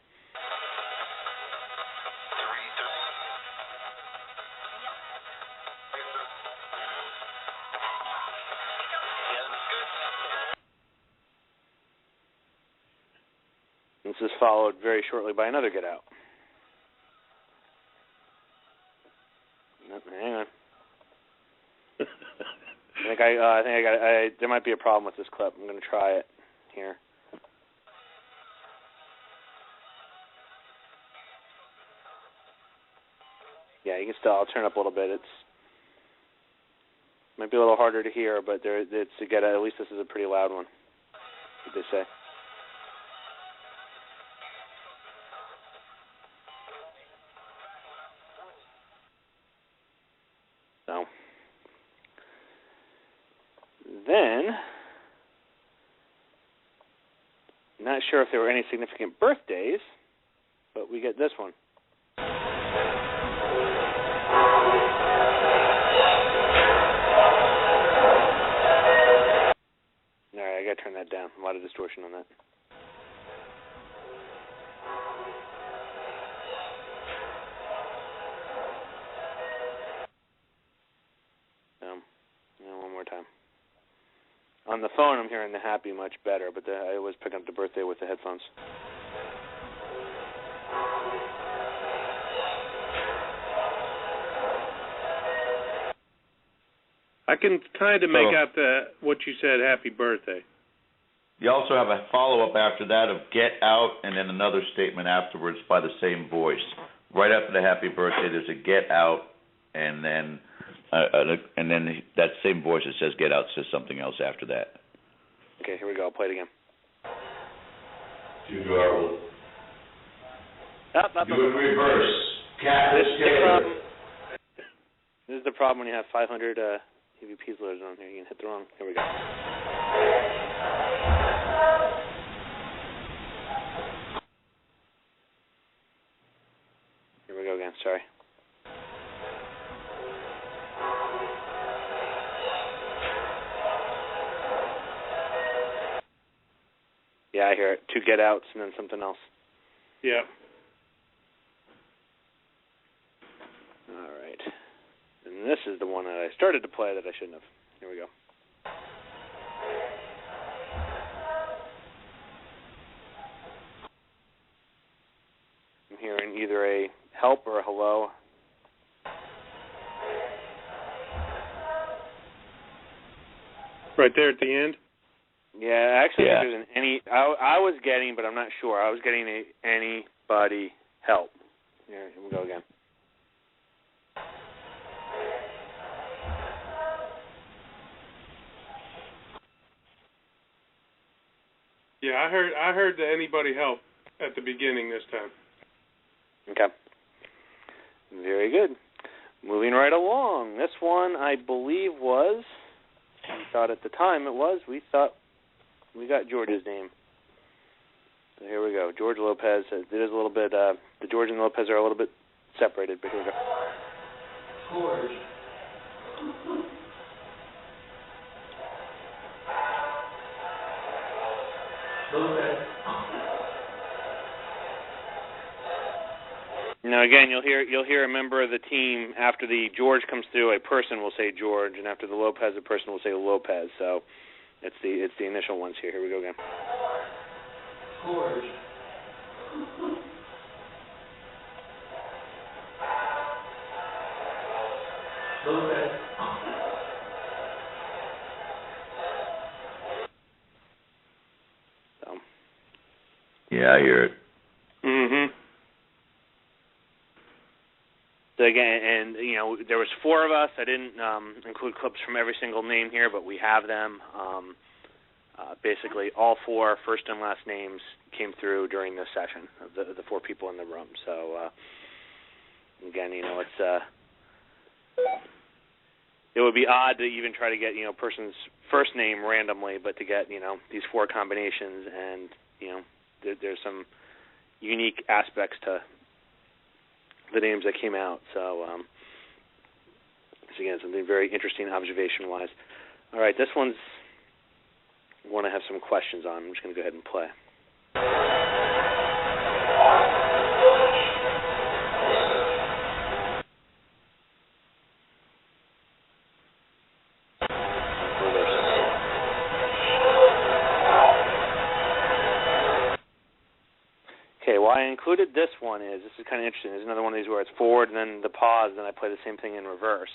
This is followed very shortly by another get out. Nope, hang on. I think I got. There might be a problem with this clip. I'm going to try it here. Yeah, you can still. I'll turn up a little bit. It's might be a little harder to hear, but it's to get. At least this is a pretty loud one. What did they say? So. Then, not sure if there were any significant birthdays, but we get this one. All right, I got to turn that down. A lot of distortion on that. On the phone, I'm hearing the happy much better, but I always pick up the birthday with the headphones. I can kind of make out what you said, happy birthday. You also have a follow-up after that of get out and then another statement afterwards by the same voice. Right after the happy birthday, there's a get out, and then that same voice that says get out says something else after that. Okay, here we go. I'll play it again. Too garbled. Up. Do it reverse. Captain Taylor. This is the problem when you have 500 EVPs loaded on here. You can hit the wrong. Here we go. Here we go again. Sorry. Yeah, I hear it. 2 get outs and then something else. Yeah. All right. And this is the one that I started to play that I shouldn't have. Here we go. I'm hearing either a help or a hello. Right there at the end? Yeah, actually, I think there's an any. I was getting, but I'm not sure. I was getting a anybody help. Here we go again. Yeah, I heard the anybody help at the beginning this time. Okay. Very good. Moving right along. This one, I believe, we thought at the time we thought we got George's name. So here we go. George Lopez. It is a little bit, the George and Lopez are a little bit separated, but here we go. George. Lopez. Now again, you'll hear a member of the team after the George comes through. A person will say George, and after the Lopez, a person will say Lopez. So it's the initial ones here. Here we go again. George. Lopez. So. Yeah, I hear it. Mm-hmm. So again, and there was 4 of us. I didn't include clips from every single name here, but we have them. Basically, all 4 first and last names came through during this session of the 4 people in the room. So again, it's it would be odd to even try to get person's first name randomly, but to get these 4 combinations, and there's some unique aspects to the names that came out. So again, something very interesting observation-wise. All right, this one's one I have some questions on. I'm just going to go ahead and play. Okay, why I included this one is kind of interesting. There's another one of these where it's forward and then the pause, and then I play the same thing in reverse.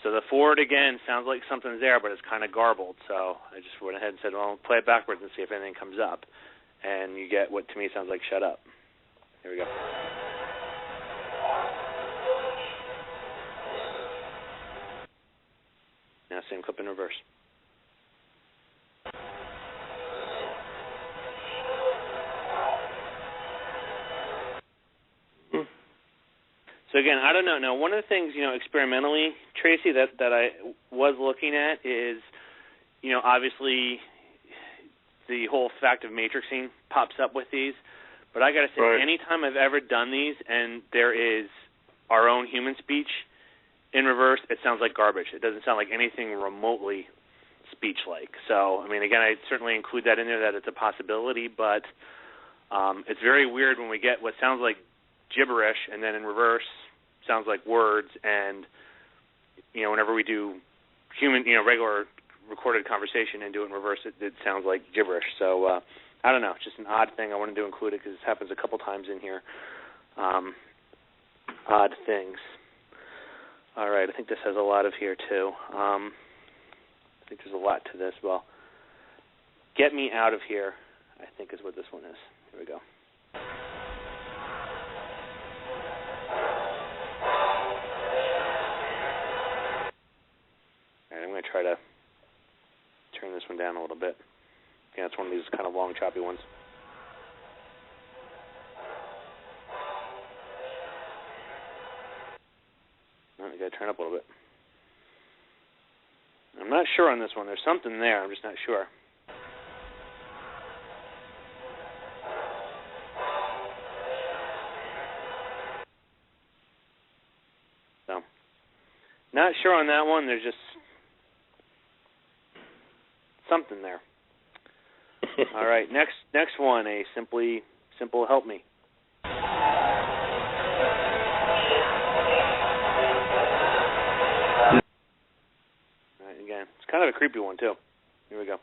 So the forward, again, sounds like something's there, but it's kind of garbled. So I just went ahead and said, well, play it backwards and see if anything comes up. And you get what to me sounds like shut up. Here we go. Now same clip in reverse. So again, I don't know. Now, one of the things, experimentally, Tracy, that I was looking at is, obviously the whole fact of matrixing pops up with these. But I got to say, anytime I've ever done these and there is our own human speech in reverse, it sounds like garbage. It doesn't sound like anything remotely speech-like. So, I mean, again, I certainly include that in there, that it's a possibility, but it's very weird when we get what sounds like gibberish, and then in reverse sounds like words, and whenever we do human, regular recorded conversation and do it in reverse, it sounds like gibberish. So I don't know. It's just an odd thing. I wanted to include it because this happens a couple times in here. Odd things. All right, I think this has a lot of here, too. I think there's a lot to this. Well, get me out of here, I think is what this one is. Here we go. All right, I'm going to try to turn this one down a little bit. Yeah, it's one of these kind of long, choppy ones. You got to turn up a little bit. I'm not sure on this one. There's something there. I'm just not sure. So, not sure on that one. There's just something there. All right, next one, a simple help me. All right, again, it's kind of a creepy one too. Here we go.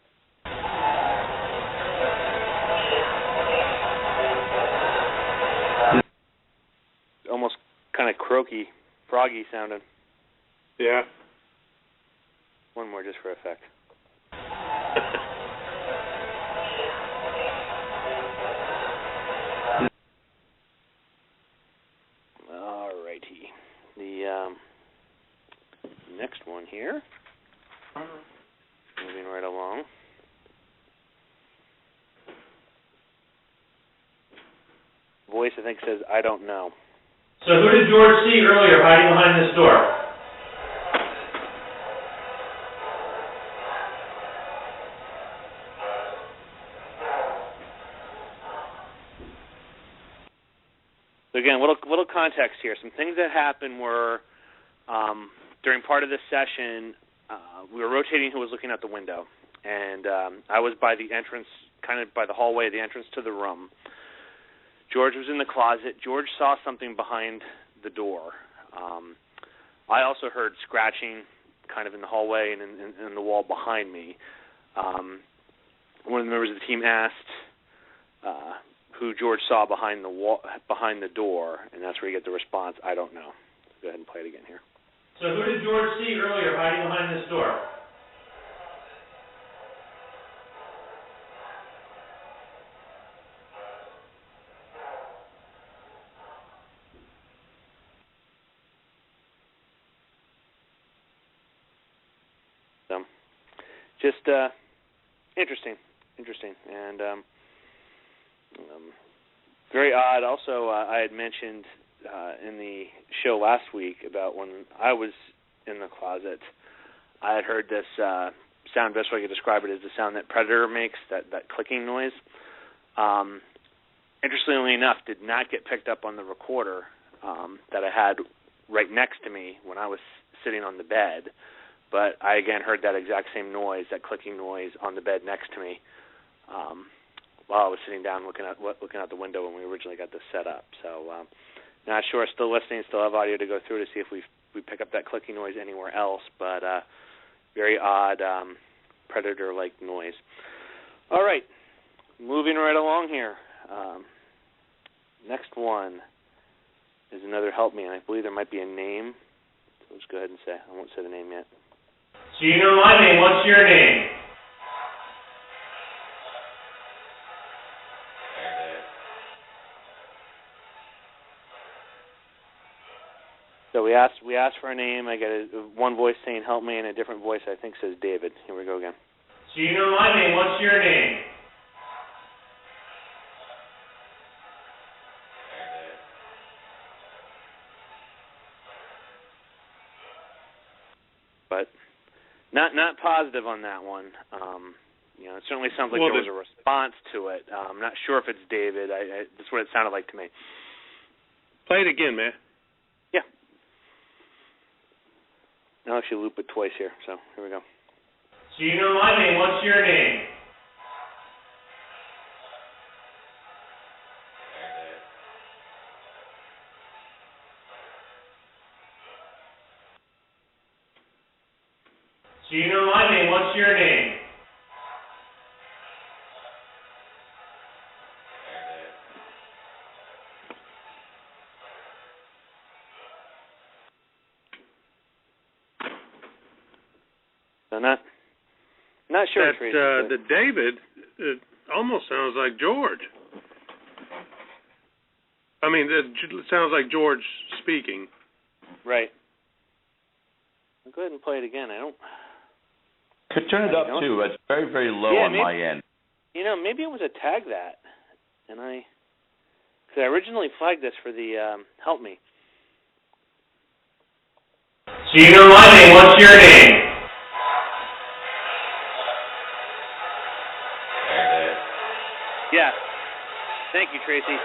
It's almost kind of croaky, froggy sounding. Yeah. One more just for effect. Alrighty. The next one here. Moving right along. Voice, I think, says, I don't know. So who did George see earlier hiding behind this door? So again, little context here. Some things that happened were during part of this session, we were rotating who was looking out the window, and I was by the entrance, kind of by the hallway, the entrance to the room. George was in the closet. George saw something behind the door. I also heard scratching kind of in the hallway and in the wall behind me. One of the members of the team asked who George saw behind the wall, behind the door, and that's where you get the response, I don't know. Go ahead and play it again here. So who did George see earlier hiding behind this door? So, just interesting, and very odd. Also, I had mentioned in the show last week about when I was in the closet, I had heard this sound. Best way I could describe it is the sound that Predator makes, that clicking noise. Interestingly enough, did not get picked up on the recorder that I had right next to me when I was sitting on the bed. But I, again, heard that exact same noise, that clicking noise, on the bed next to me while I was sitting down looking out the window when we originally got this set up. So not sure, still listening, still have audio to go through to see if we pick up that clicking noise anywhere else, but very odd Predator-like noise. All right, moving right along here. Next one is another help me, and I believe there might be a name. So let's go ahead and say, I won't say the name yet. So you know my name. What's your name? So we asked for a name. I got one voice saying help me, and a different voice I think says David. Here we go again. So you know my name. What's your name? But not positive on that one. It certainly sounds like there was a response to it. I'm not sure if it's David. That's what it sounded like to me. Play it again, man. Yeah. I'll actually loop it twice here, so here we go. So you know my name. What's your name? So So you know my name. What's your name? So not sure. That the David, it almost sounds like George. I mean, it sounds like George speaking. Right. I'll go ahead and play it again. I don't. Could turn it up too. It's very, very low on maybe, my end. You know, maybe it was a tag that, and because I originally flagged this for the help me. So you know my name. What's your name? Yeah. Thank you, Tracy.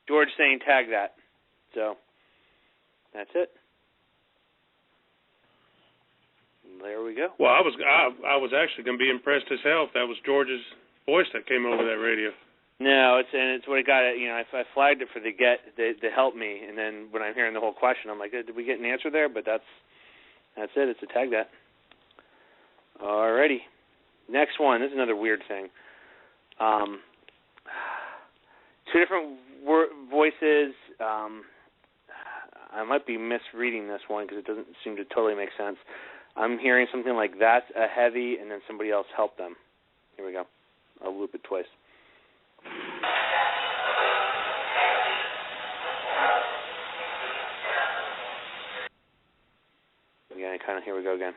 George saying tag that. So that's it. There we go. Well, I was actually going to be impressed as hell if that was George's voice that came over that radio. No, it's what I got. You know, I flagged it for the help me, and then when I'm hearing the whole question, I'm like, did we get an answer there? But that's it. It's a tag that. Alrighty. Next one. This is another weird thing. Two different voices. I might be misreading this one because it doesn't seem to totally make sense. I'm hearing something like that's a heavy, and then somebody else help them. Here we go. I'll loop it twice. Again, here we go again.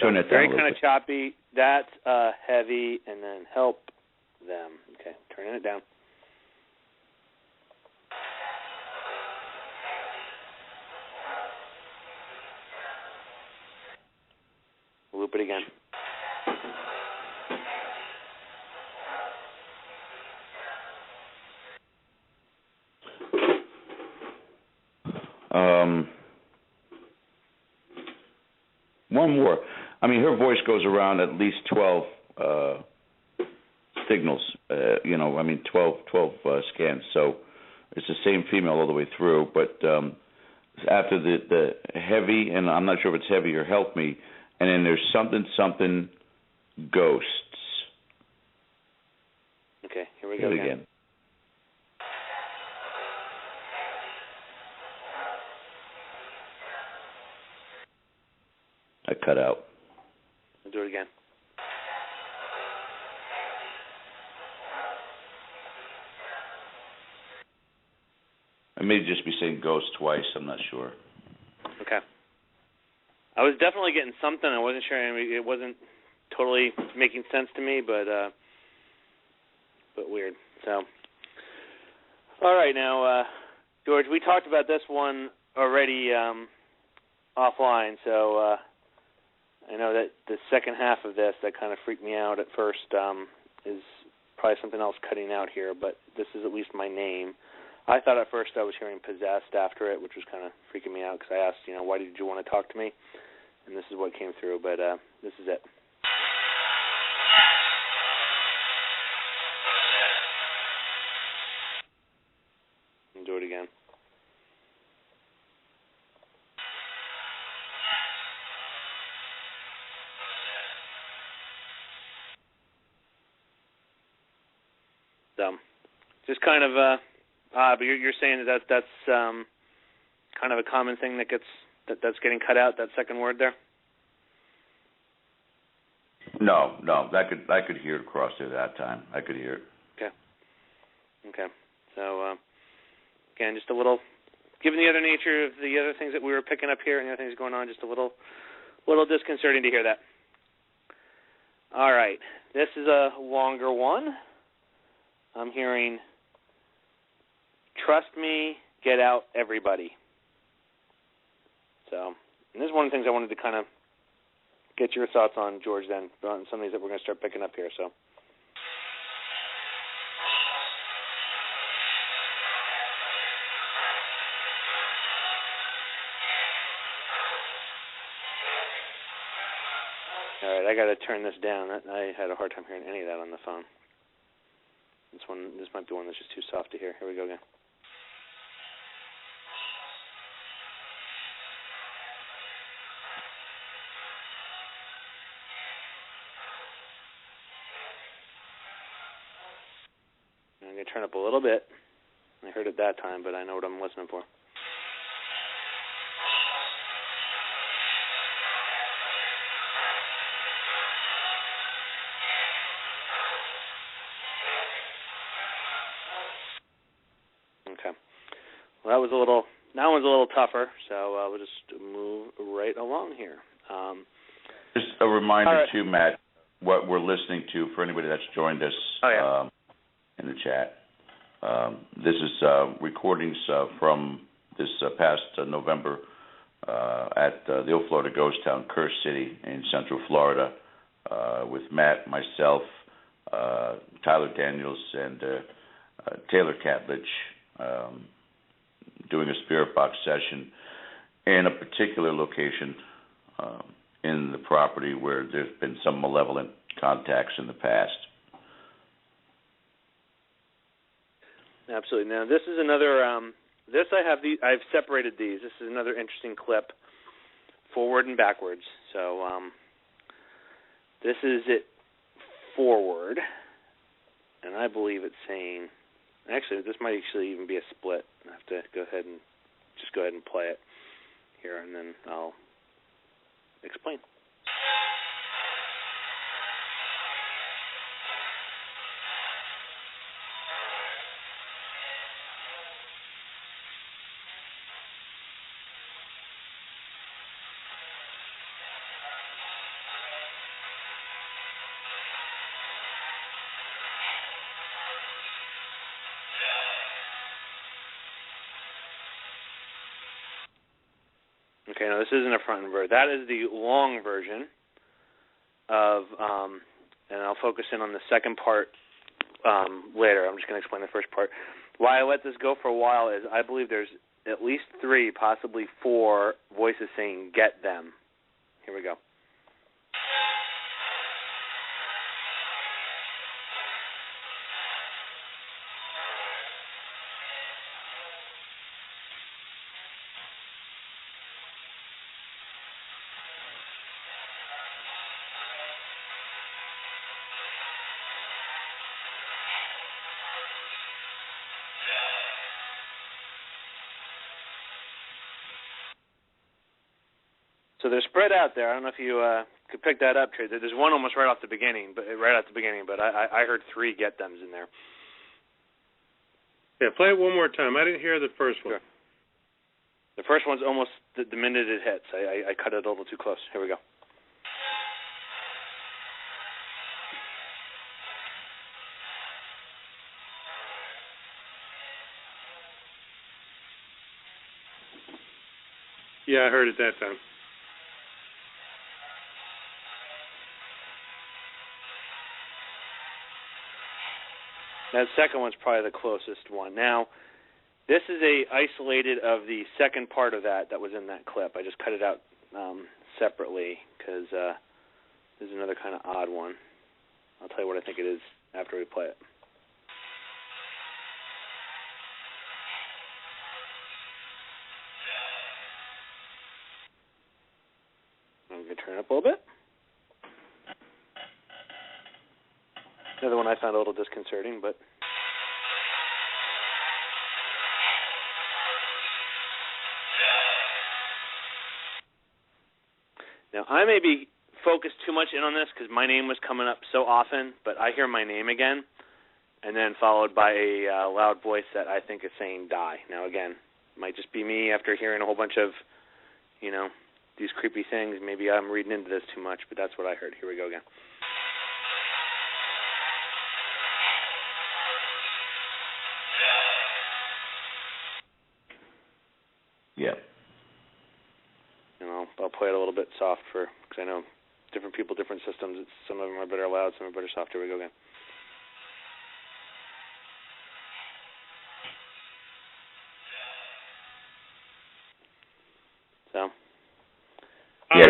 Turn it down. Very kind of choppy. That's heavy, and then help them. Okay, turning it down. Loop it again. One more. I mean, her voice goes around at least 12 signals, 12 scans. So it's the same female all the way through. But after the heavy, and I'm not sure if it's heavy or help me, and then there's something ghosts. Okay, here we go again. I cut out. I'll do it again. I may just be saying ghost twice. I'm not sure. Okay. I was definitely getting something. I wasn't sure. I mean, it wasn't totally making sense to me, but weird. So, all right, now, George, we talked about this one already offline. So I know that the second half of this that kind of freaked me out at first is probably something else cutting out here, but this is at least my name. I thought at first I was hearing possessed after it, which was kind of freaking me out because I asked, why did you want to talk to me? And this is what came through, but this is it. And do it again. Just kind of but you're saying that's kind of a common thing that's getting cut out, that second word there? No, I could hear it across there that time. I could hear it. Okay. So again, just a little, given the other nature of the other things that we were picking up here and the other things going on, just a little disconcerting to hear that. All right, this is a longer one. I'm hearing, trust me, get out, everybody. So, and this is one of the things I wanted to kind of get your thoughts on, George, then, on some of these that we're going to start picking up here. So. All right, I got to turn this down. I had a hard time hearing any of that on the phone. This might be one that's just too soft to hear. Here we go again. I'm going to turn up a little bit. I heard it that time, but I know what I'm listening for. Okay. Well, that one's a little tougher, so we'll just move right along here. Just a reminder, right. too, Matt, what we're listening to for anybody that's joined us in the chat. This is recordings from this past November at the old Florida ghost town, Kerr City in Central Florida, with Matt, myself, Tyler Daniels, and Taylor Catledge, doing a spirit box session in a particular location in the property where there's been some malevolent contacts in the past. Absolutely. Now, this is another. I've separated these. This is another interesting clip, forward and backwards. So this is it forward, and I believe it's saying. Actually, this might actually even be a split. I have to go ahead and play it here, and then I'll explain. Okay, now this isn't a front version. That is the long version of, and I'll focus in on the second part later. I'm just going to explain the first part. Why I let this go for a while is I believe there's at least 3, possibly 4 voices saying, "Get them." Here we go. So they're spread out there. I don't know if you could pick that up, Trey. There's one almost right at the beginning, but I heard 3 "get thems" in there. Yeah, play it one more time. I didn't hear the first one. Sure. The first one's almost the minute it hits. I cut it a little too close. Here we go. Yeah, I heard it that time. That second one's probably the closest one. Now, this is a isolated of the second part of that was in that clip. I just cut it out separately because this is another kind of odd one. I'll tell you what I think it is after we play it. I'm going to turn it up a little bit. Another one I found a little disconcerting, but... Now, I may be focused too much in on this because my name was coming up so often, but I hear my name again, and then followed by a loud voice that I think is saying "die." Now, again, it might just be me after hearing a whole bunch of, these creepy things. Maybe I'm reading into this too much, but that's what I heard. Here we go again. Yeah. And I'll play it a little bit soft because I know different people, different systems. Some of them are better loud, some are better soft. Here we go again. So. Yeah,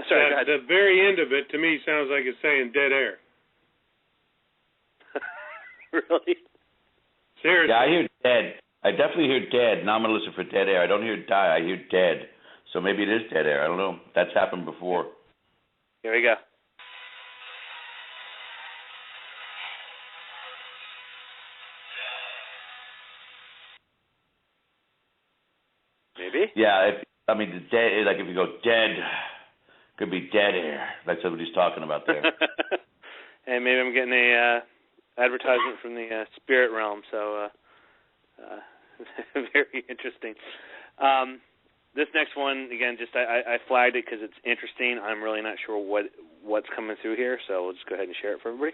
Sorry, go ahead. The very end of it, to me, sounds like it's saying dead air. Really? Seriously. Yeah, I hear dead. I definitely hear dead. Now I'm going to listen for dead air. I don't hear die. I hear dead. So maybe it is dead air. I don't know. That's happened before. Here we go. Maybe? Yeah, the dead, like if you go dead, could be dead air. That's what he's talking about there. And maybe I'm getting a advertisement from the spirit realm, so very interesting. This next one, again, just I flagged it because it's interesting. I'm really not sure what's coming through here, so we'll just go ahead and share it for everybody.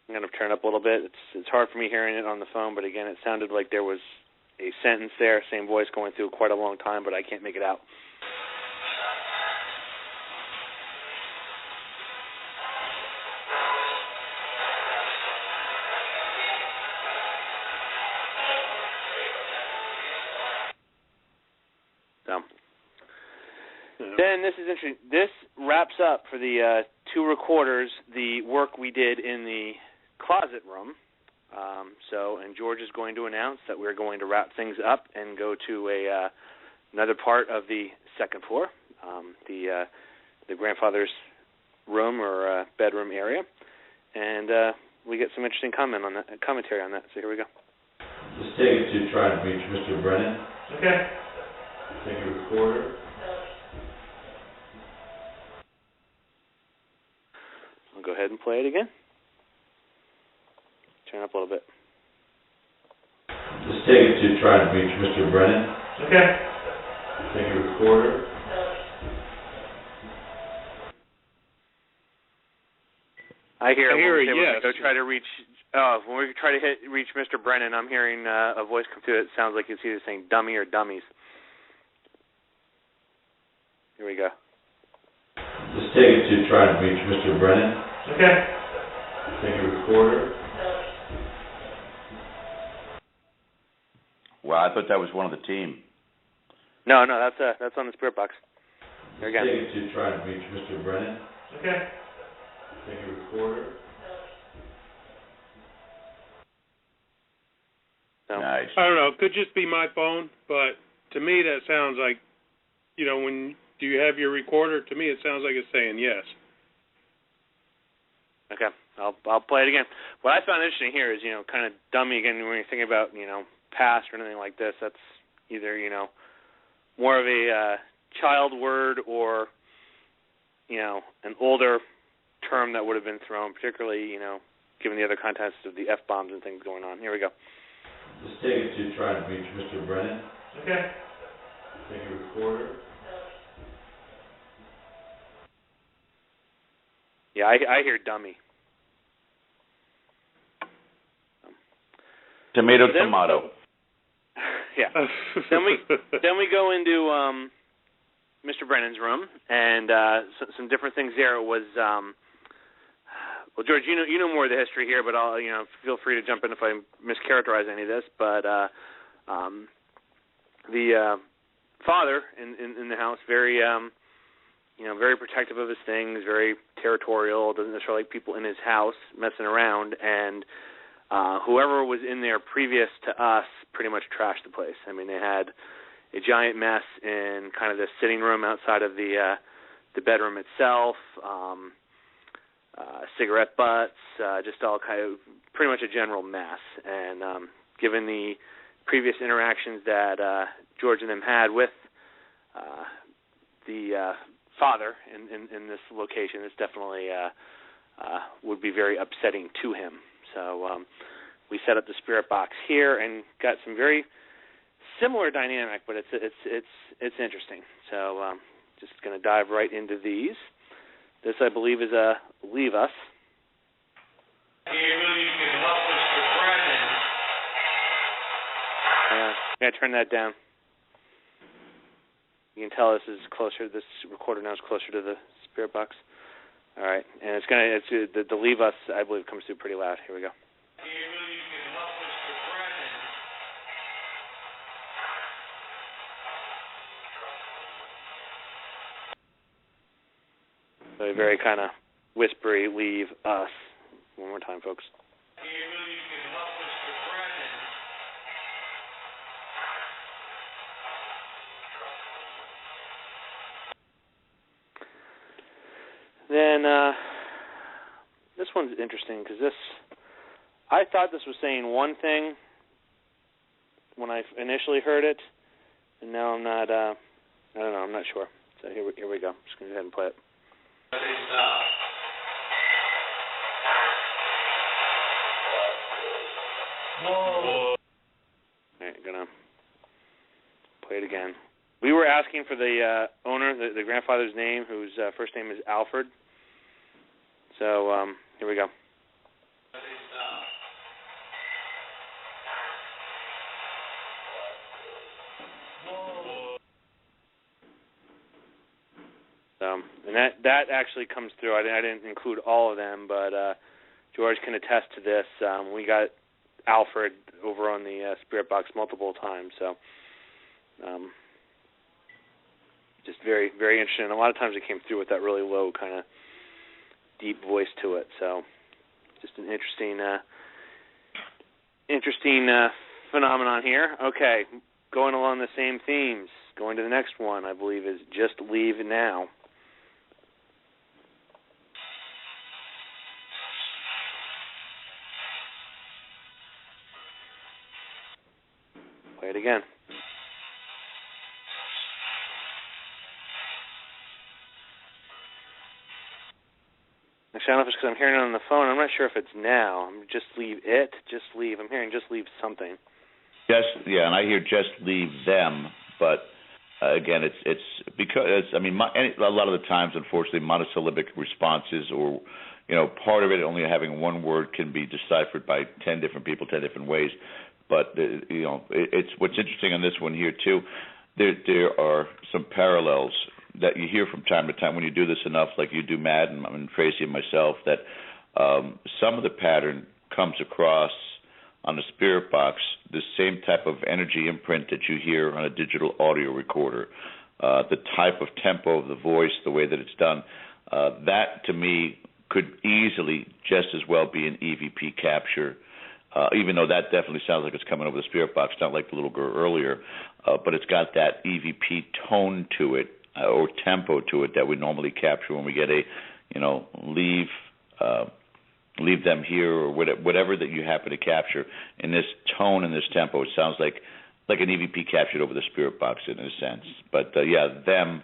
I'm going to turn up a little bit. It's hard for me hearing it on the phone, but again, it sounded like there was a sentence there, same voice going through quite a long time, but I can't make it out. So, then this is interesting. This wraps up for the two recorders the work we did in the closet room. And George is going to announce that we're going to wrap things up and go to another part of the second floor, the grandfather's room or bedroom area, and we get some interesting commentary on that. So here we go. Just take it to try and reach Mr. Brennan. Okay. Take a recorder. I'll go ahead and play it again. Turn up a little bit. Just take it to try and reach Mr. Brennan. Okay. Take a recorder. I hear a when yes. we go try to reach. When we try to reach Mr. Brennan, I'm hearing a voice come through. It sounds like it's either saying "dummy" or "dummies." Here we go. Just take it to try and reach Mr. Brennan. Okay. Take a recorder. Well, I thought that was one of the team. No, that's on the spirit box. There Just again. take it to try and reach Mr. Brennan. Okay. Take a recorder. So, Nice. I don't know. It could just be my phone, but to me that sounds like, when do you have your recorder? To me it sounds like it's saying yes. okay, I'll play it again. What I found interesting here is, kind of dummy again when you're thinking about, past or anything like this. That's either, more of a child word or, an older term that would have been thrown, particularly, given the other context of the F-bombs and things going on. Here we go. Just take it to try and reach Mr. Brennan. Okay. Take a recorder. Yeah, I hear dummy. Tomato. Yeah. Then we go into Mr. Brennan's room, and some different things there. It was well, George, you know more of the history here, but I'll feel free to jump in if I mischaracterize any of this. But the father in the house, very very protective of his things, very territorial. Doesn't necessarily like people in his house messing around, and whoever was in there previous to us pretty much trashed the place. I mean, they had a giant mess in kind of the sitting room outside of the bedroom itself, cigarette butts, just all kind of pretty much a general mess. And given the previous interactions that George and them had with the father in this location, this definitely would be very upsetting to him. So we set up the spirit box here and got some very similar dynamic, but it's interesting. So just going to dive right into these. This, I believe, is a Leave Us. You can help Mr. Brennan. I'm going to turn that down. You can tell this recorder now is closer to the spirit box. All right, and the Leave Us, I believe, comes through pretty loud. Here we go. You can help Mr. Brennan. So a very kind of whispery leave us. One more time, folks. Then this one's interesting because I thought this was saying one thing when I initially heard it, and now I'm not. I don't know. I'm not sure. So here we go. I'm just gonna go ahead and play it. All right, gonna play it again. We were asking for the owner, the grandfather's name, whose first name is Alfred. So here we go. And that actually comes through. I didn't include all of them, but George can attest to this. We got Alfred over on the Spirit Box multiple times, so just very, very interesting. And a lot of times it came through with that really low kind of deep voice to it. So just an interesting phenomenon here. Okay, going along the same themes. Going to the next one, I believe, is Just Leave Now. Play it again. Actually, I don't know if it's because I'm hearing it on the phone. I'm not sure if it's now. Just leave it. Just leave. I'm hearing just leave something. And I hear just leave them, but again, it's because a lot of the times, unfortunately, monosyllabic responses, or part of it only having one word can be deciphered by 10 different people 10 different ways. But it's what's interesting on this one here too. There are some parallels that you hear from time to time when you do this enough, like you do, Matt and Tracy and myself, that some of the pattern comes across on the Spirit Box, the same type of energy imprint that you hear on a digital audio recorder, the type of tempo of the voice, the way that it's done, that to me could easily just as well be an EVP capture, even though that definitely sounds like it's coming over the Spirit Box, not like the little girl earlier, but it's got that EVP tone to it, or tempo to it, that we normally capture when we get a, leave them here, or whatever that you happen to capture. In this tone and this tempo, it sounds like an EVP captured over the Spirit Box in a sense. But them,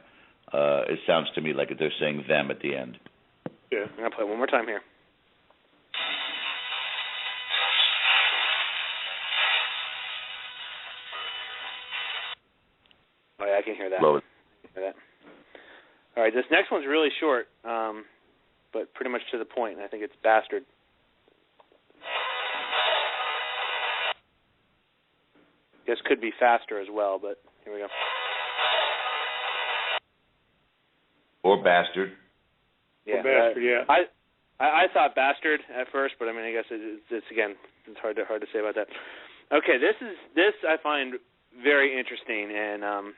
it sounds to me like they're saying them at the end. Yeah, I'm going to play it one more time here. Oh, yeah, I can hear that. Love it. All right, this next one's really short, but pretty much to the point, and I think it's Bastard. Guess could be faster as well, but here we go. Or Bastard. Yeah, or Bastard, yeah. I thought Bastard at first, but I guess it's again, it's hard to say about that. Okay, this I find very interesting, and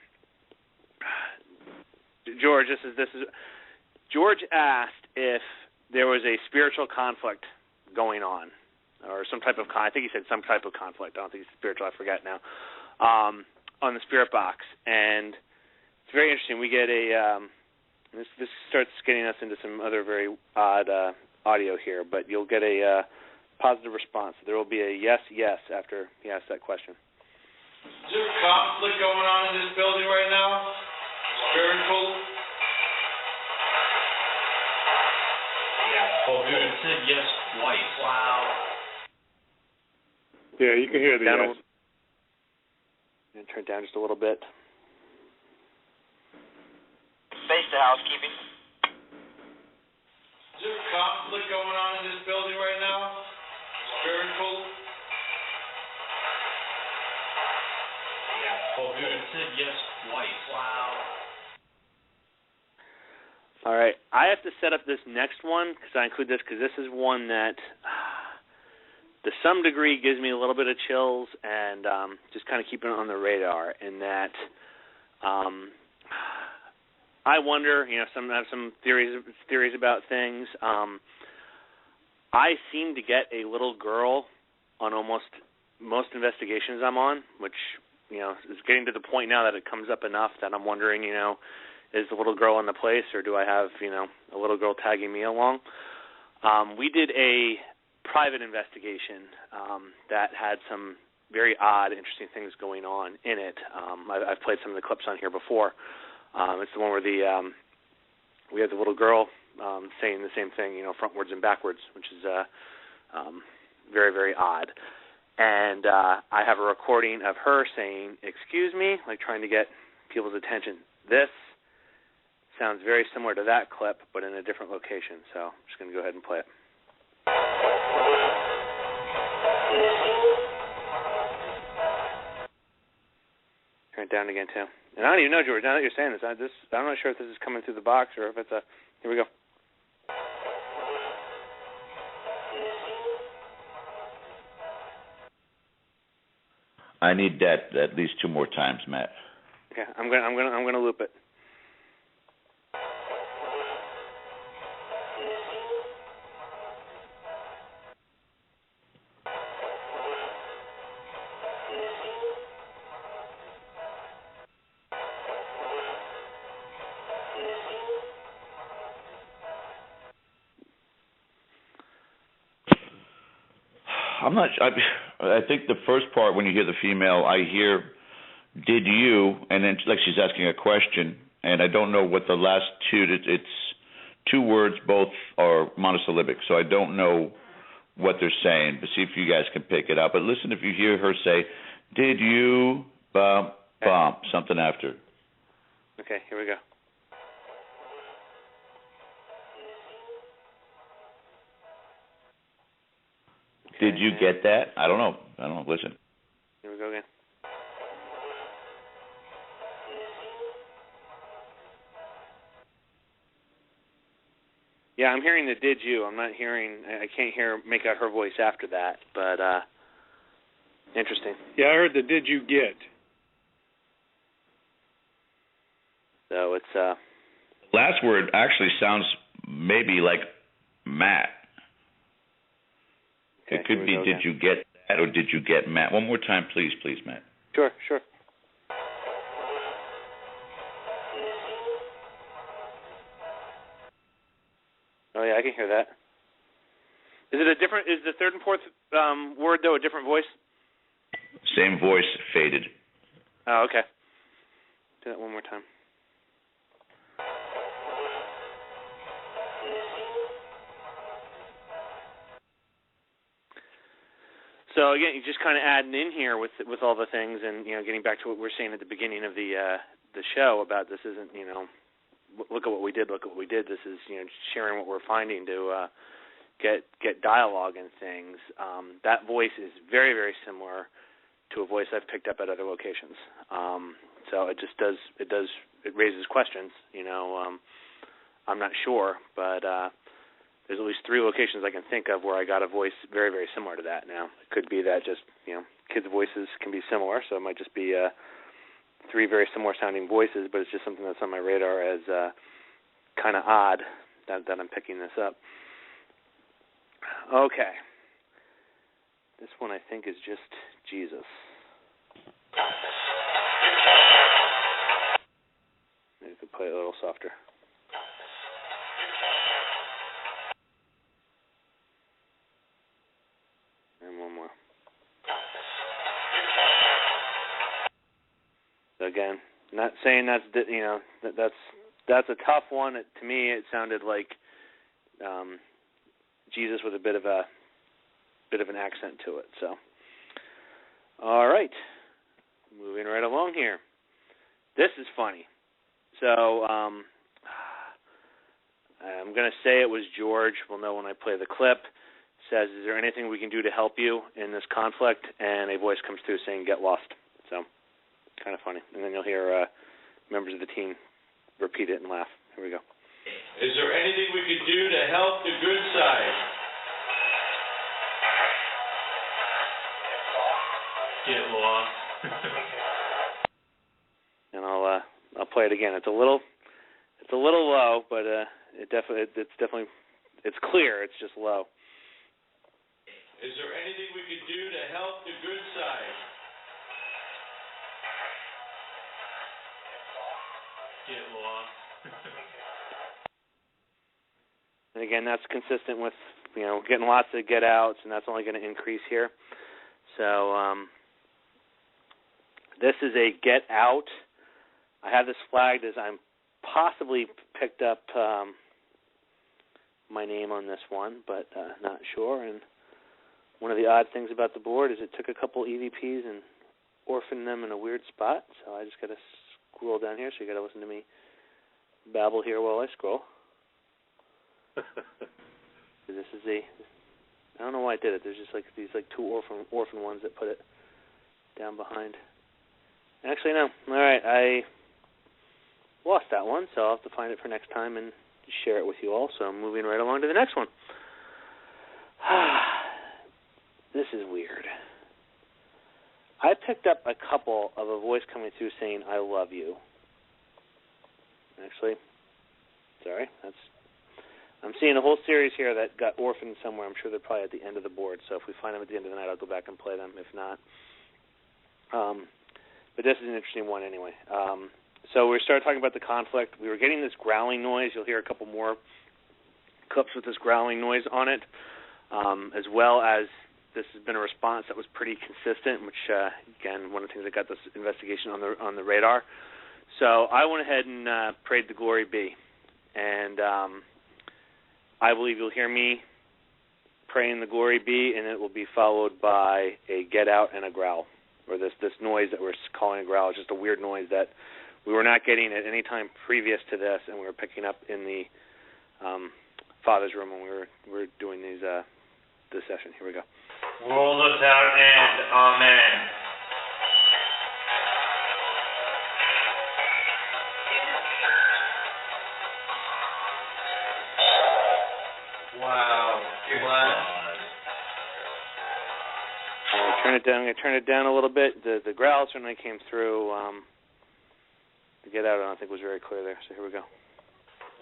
George, this is George asked if there was a spiritual conflict going on, or some type of I think he said some type of conflict. I don't think it's spiritual. I forget now. On the Spirit Box, and it's very interesting. We get a this starts getting us into some other very odd audio here, but you'll get a positive response. There will be a yes after he asks that question. Is there conflict going on in this building right now? Spiritual? Yeah. Oh, dude, it said yes twice. Wow. Yeah, you can hear the yes. I'm going to turn it down just a little bit. Face to housekeeping. Is there conflict going on in this building right now? Spiritual? Yeah. Oh, dude, it said yes twice. Wow. All right, I have to set up this next one because I include this because this is one that, to some degree, gives me a little bit of chills, and just kind of keeping it on the radar. In that, I wonder, I have some theories about things. I seem to get a little girl on almost most investigations I'm on, which, is getting to the point now that it comes up enough that I'm wondering, is the little girl in the place, or do I have, a little girl tagging me along? We did a private investigation that had some very odd, interesting things going on in it. I've played some of the clips on here before. It's the one where we had the little girl saying the same thing, frontwards and backwards, which is very, very odd. And I have a recording of her saying, "Excuse me," like trying to get people's attention. This sounds very similar to that clip, but in a different location. So I'm just going to go ahead and play it. Turn it down again, too. And I don't even know, George, now that you're saying this, I'm not sure if this is coming through the box or if it's a... Here we go. I need that at least 2 more times, Matt. Okay, I'm gonna loop it. I think the first part, when you hear the female, I hear, "Did you?" and then like she's asking a question, and I don't know what the last two. It's 2 words, both are monosyllabic, so I don't know what they're saying. But see if you guys can pick it up. But listen, if you hear her say, "Did you?" bump, bump, something after. Okay, here we go. Did you get that? I don't know. Listen. Here we go again. Yeah, I'm hearing the "did you." I'm not hearing. I can't make out her voice after that. But interesting. Yeah, I heard the "did you get." So it's last word actually sounds maybe like Matt. Okay, it could be "did again. you get that" or "did you get Matt." One more time, please, Matt. Sure. Oh yeah, I can hear that. Is the third and fourth word though a different voice? Same voice, faded. Oh, okay. Do that one more time. So again, you just kind of adding in here with all the things, and getting back to what we were saying at the beginning of the show about this isn't look at what we did. This is sharing what we're finding to get dialogue and things. That voice is very, very similar to a voice I've picked up at other locations. So it just does it raises questions. I'm not sure, but there's at least 3 locations I can think of where I got a voice very, very similar to that. Now it could be that just kids' voices can be similar, so it might just be 3 very similar sounding voices, but it's just something that's on my radar as kind of odd that I'm picking this up. Okay. This one I think is just Jesus. Maybe I could play it a little softer. And one more. So again, not saying that's a tough one. To me, it sounded like Jesus with a bit of an accent to it. So, all right, moving right along here. This is funny. So I'm going to say it was George. We'll know when I play the clip. Says, "Is there anything we can do to help you in this conflict?" And a voice comes through saying, "Get lost." So, kind of funny. And then you'll hear members of the team repeat it and laugh. Here we go. Is there anything we could do to help the good side? Get lost. And I'll play it again. It's a little It's a little low, but it's clear. It's just low. Is there anything we could do to help the good side? Get lost. And again, that's consistent with, getting lots of get outs, and that's only going to increase here. So this is a get out. I have this flagged as I'm possibly picked up my name on this one, but not sure. And one of the odd things about the board is it took a couple EVPs and orphaned them in a weird spot. So I just got to scroll down here. So you got to listen to me babble here while I scroll. This is I don't know why I did it. There's just these two orphan ones that put it down behind. Actually, no. All right, I lost that one, so I'll have to find it for next time and share it with you all. So I'm moving right along to the next one. This is weird. I picked up a couple of a voice coming through saying, "I love you." Actually, sorry, I'm seeing a whole series here that got orphaned somewhere. I'm sure they're probably at the end of the board. So if we find them at the end of the night, I'll go back and play them. If not, but this is an interesting one anyway. So we started talking about the conflict. We were getting this growling noise. You'll hear a couple more clips with this growling noise on it, as well as this has been a response that was pretty consistent, which, again, one of the things that got this investigation on the radar. So I went ahead and prayed the glory be. And I believe you'll hear me praying the glory be, and it will be followed by a get out and a growl, or this noise that we're calling a growl. It's just a weird noise that we were not getting at any time previous to this, and we were picking up in the Father's room when we were doing this session. Here we go. Roll us out and amen. Wow. I'm going to turn it down a little bit. The growl certainly came through. The get out, I don't think, was very clear there. So here we go.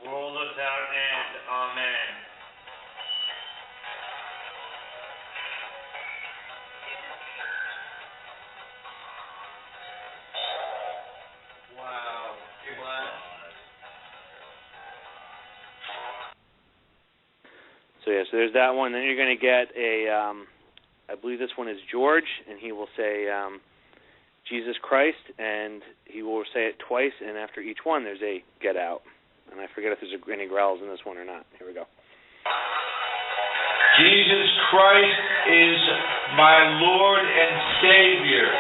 Roll us out and amen. Wow. So yeah, so there's that one. Then you're going to get I believe this one is George, and he will say Jesus Christ, and he will say it twice, and after each one there's a get out. And I forget if there's any growls in this one or not. Here we go. Jesus Christ is my Lord and Savior.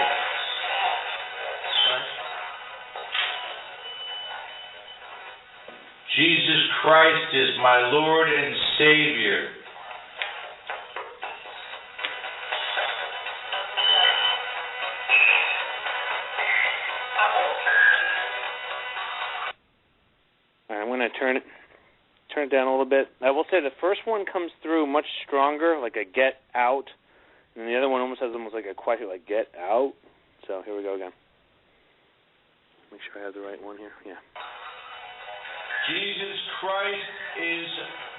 Jesus Christ is my Lord and Savior. All right, I'm going to turn it down a little bit. I will say the first one comes through much stronger, like a get out, and the other one almost has like a quiet, like get out. So here we go again. Make sure I have the right one here. Yeah. Jesus Christ is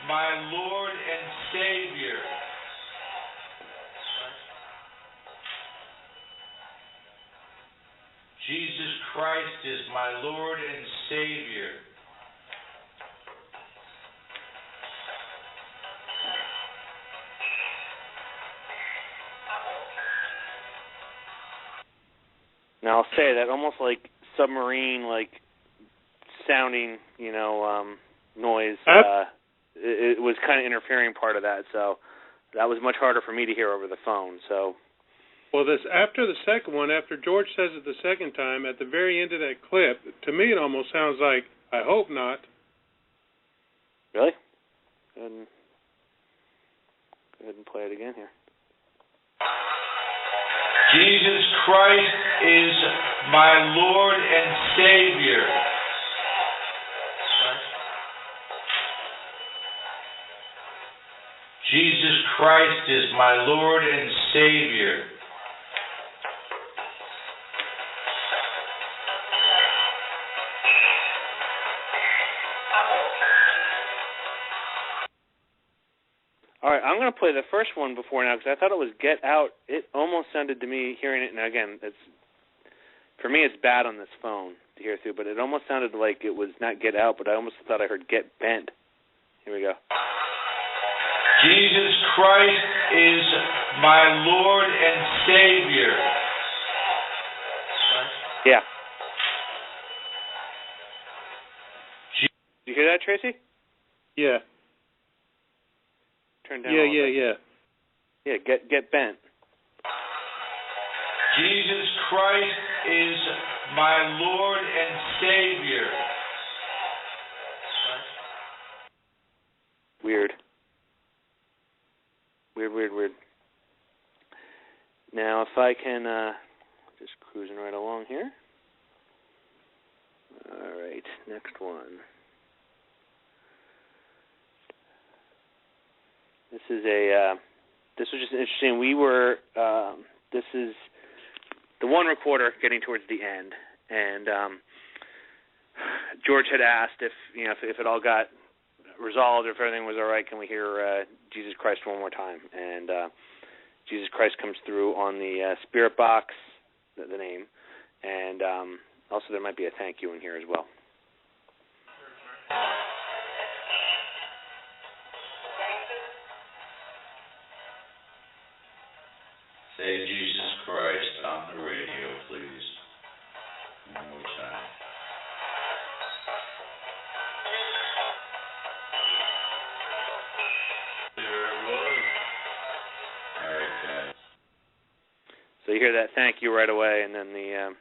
my Lord and Savior. Jesus Christ is my Lord and Savior. Now I'll say that almost like submarine, like sounding, noise. It was kind of interfering part of that, so that was much harder for me to hear over the phone. So, well, after the second one, after George says it the second time, at the very end of that clip, to me it almost sounds like, I hope not. Really? Go ahead and play it again here. Jesus Christ is my Lord and Savior. Jesus Christ is my Lord and Savior. want to play the first one before now because I thought it was Get Out. It almost sounded to me, hearing it, and again, for me it's bad on this phone to hear through, but it almost sounded like it was not Get Out, but I almost thought I heard Get Bent. Here we go. Jesus Christ is my Lord and Savior. Yeah. Did you hear that, Tracy? Yeah. Turn down. Yeah. Yeah, get bent. Jesus Christ is my Lord and Savior. Weird. Now, if I can, just cruising right along here. All right, next one. This was just interesting. We were, this is the one recorder getting towards the end, and George had asked if it all got resolved, or if everything was all right, can we hear Jesus Christ one more time? And Jesus Christ comes through on the spirit box, the name, and also there might be a thank you in here as well. Say Jesus Christ on the radio, please. One more time. So you hear that thank you right away, and then the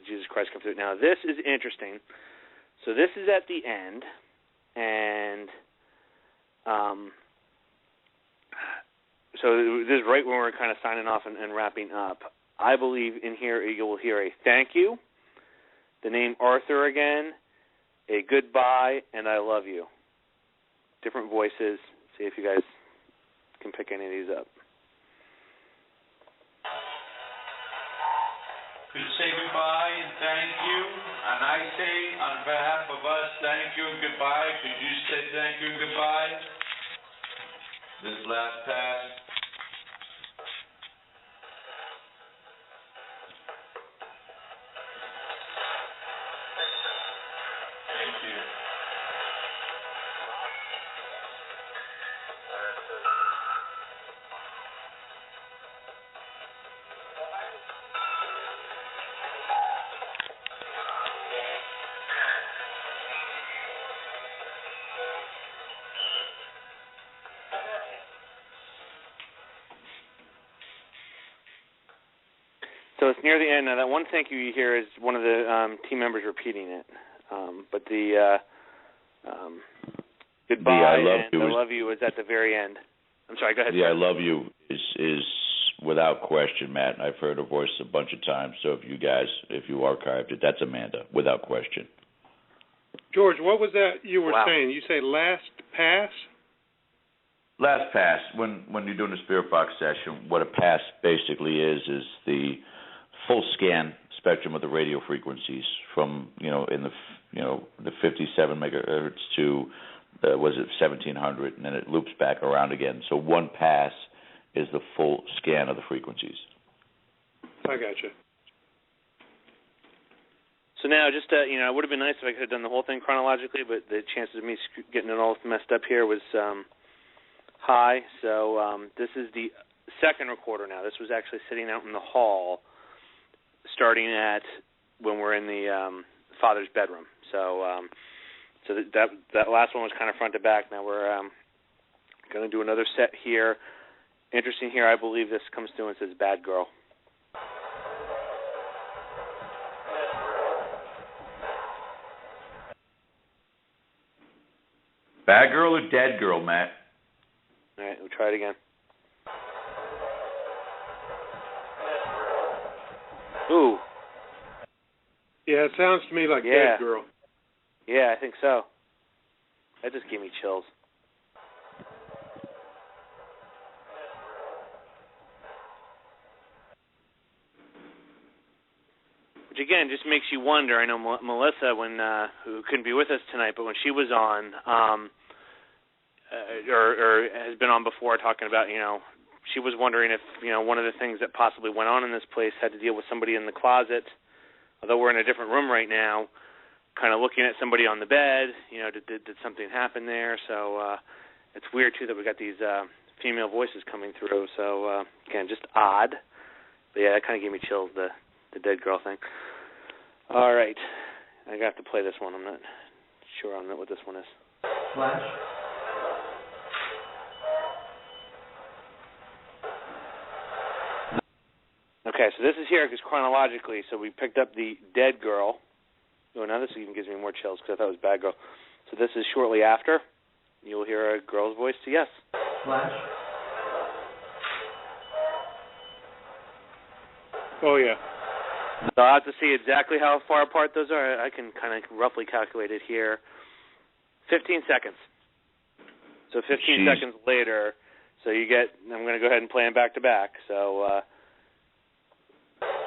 Jesus Christ comes through. Now this is interesting. So this is at the end, and so this is right when we're kind of signing off and wrapping up. I believe in here you will hear a thank you, the name Arthur again, a goodbye, and I love you. Different voices. See if you guys can pick any of these up. Could you say goodbye and thank you? And I say on behalf of us, thank you and goodbye. Could you say thank you and goodbye? This last pass. Thank you. So it's near the end. Now, that one thank you hear is one of the team members repeating it. But the goodbye and I love you is at the very end. I'm sorry, go ahead. I love you is without question, Matt. I've heard her voice a bunch of times. So if you archived it, that's Amanda, without question. George, what was that you were saying? You say last pass? Last pass. When you're doing a spirit box session, what a pass basically is the full scan spectrum of the radio frequencies from the 57 megahertz to 1700, and then it loops back around again. So one pass is the full scan of the frequencies. I gotcha. So now, just it would have been nice if I could have done the whole thing chronologically, but the chances of me getting it all messed up here was high. So this is the second recorder now. This was actually sitting out in the hall, starting at when we're in the father's bedroom. So that last one was kind of front to back. Now we're going to do another set here. Interesting here, I believe this comes through and says Bad Girl. Bad girl or dead girl, Matt? All right, we'll try it again. Ooh. Yeah, it sounds to me like dead girl. Yeah, I think so. That just gave me chills. Which again just makes you wonder. I know Melissa, who couldn't be with us tonight, but when she was on, or has been on before talking about, she was wondering if, one of the things that possibly went on in this place had to deal with somebody in the closet. Although we're in a different room right now, kind of looking at somebody on the bed, did something happen there? So it's weird, too, that we got these female voices coming through. So, again, just odd. But, yeah, that kind of gave me chills, the dead girl thing. All right. I got to play this one. I'm not sure on what this one is. Flash. Okay, so this is here because chronologically, so we picked up the dead girl. Oh, now this even gives me more chills because I thought it was bad girl. So this is shortly after. You'll hear a girl's voice to yes. Flash. Oh, yeah. So I'll have to see exactly how far apart those are. I can kind of roughly calculate it here. 15 seconds. So 15 seconds later, so you get, I'm going to go ahead and play them back to back. So,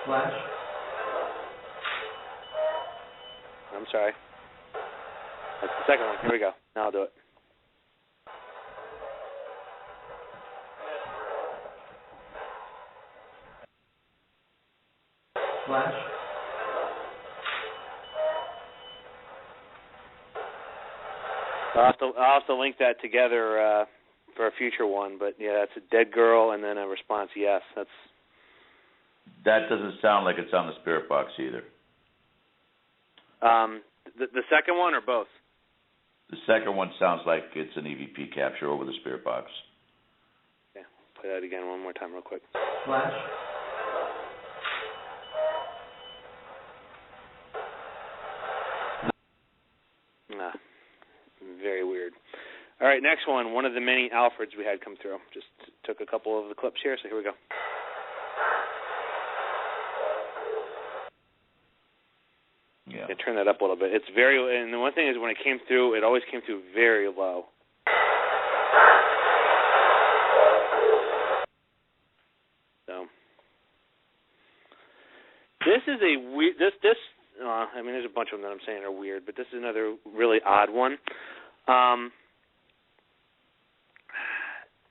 Flash. I'm sorry. That's the second one. Here we go. Now I'll do it. Flash. I'll have to link that together for a future one. But, yeah, that's a dead girl and then a response yes. That doesn't sound like it's on the spirit box either. The second one or both? The second one sounds like it's an EVP capture over the spirit box. Yeah, play that again one more time real quick. Flash. Very weird. All right, next one of the many Alfreds we had come through. Just took a couple of the clips here, so here we go. Yeah. Turn that up a little bit. It's very, and the one thing is when it came through, it always came through very low. So this is a weird. I mean, there's a bunch of them that I'm saying are weird, but this is another really odd one. I'm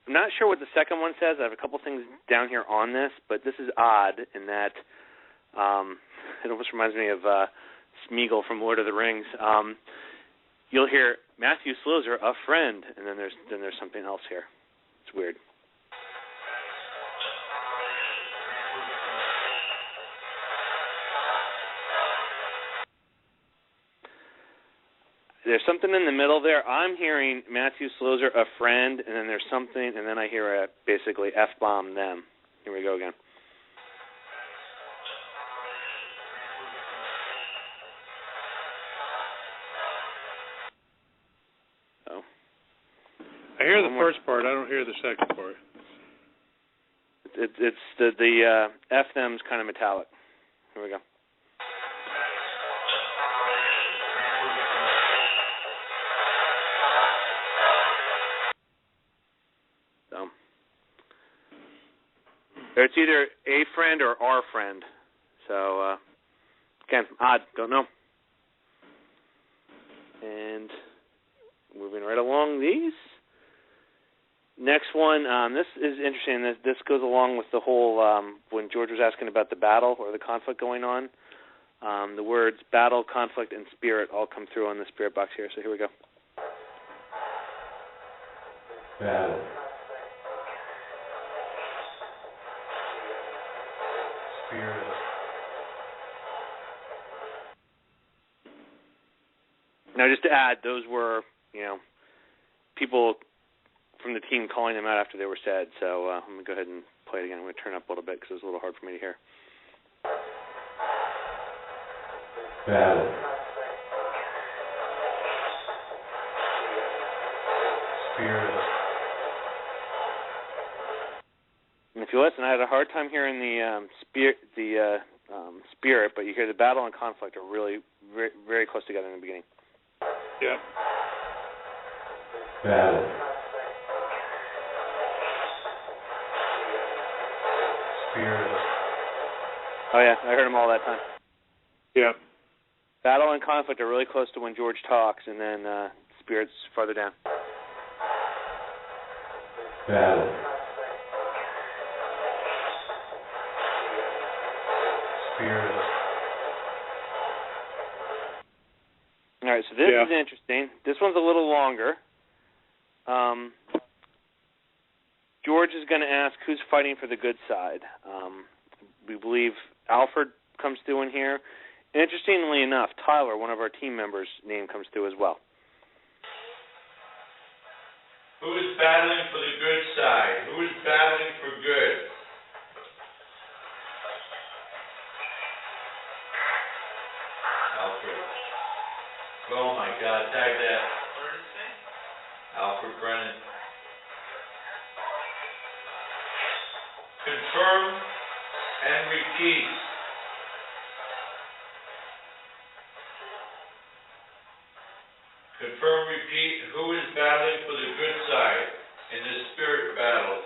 not sure what the second one says. I have a couple things down here on this, but this is odd in that it almost reminds me of Smeagol from Lord of the Rings. You'll hear Matthew Slozer, a friend, and then there's something else here. It's weird. There's something in the middle there. I'm hearing Matthew Slozer, a friend, and then there's something, and then I hear basically F-bomb them. Here we go again. Oh. I hear the first part. I don't hear the second part. It's the F them's kind of metallic. Here we go. It's either a friend or our friend. So, again, odd. Don't know. And moving right along these. Next one, this is interesting. This goes along with the whole, when George was asking about the battle or the conflict going on. The words battle, conflict, and spirit all come through on the spirit box here. So here we go. Battle. Spirit. Now, just to add, those were, people from the team calling them out after they were said. So I'm going to go ahead and play it again. I'm going to turn up a little bit because it was a little hard for me to hear. Battle. Spirit. And if you listen, I had a hard time hearing the spirit, but you hear the battle and conflict are really very, very close together in the beginning. Yeah. Battle. Spirit. Oh yeah, I heard them all that time. Yeah. Battle and conflict are really close to when George talks, and then spirit's farther down. battle. Spirit. All right, so this is interesting. This one's a little longer. George is going to ask who's fighting for the good side. We believe Alfred comes through in here. Interestingly enough, Tyler, one of our team members' name comes through as well. Who is battling for the good side? Who is battling for good? Alfred. Oh my God, tag that. What did it say? Alfred Brennan. Confirm and repeat. Confirm, repeat, who is battling for the good side in this spirit battle?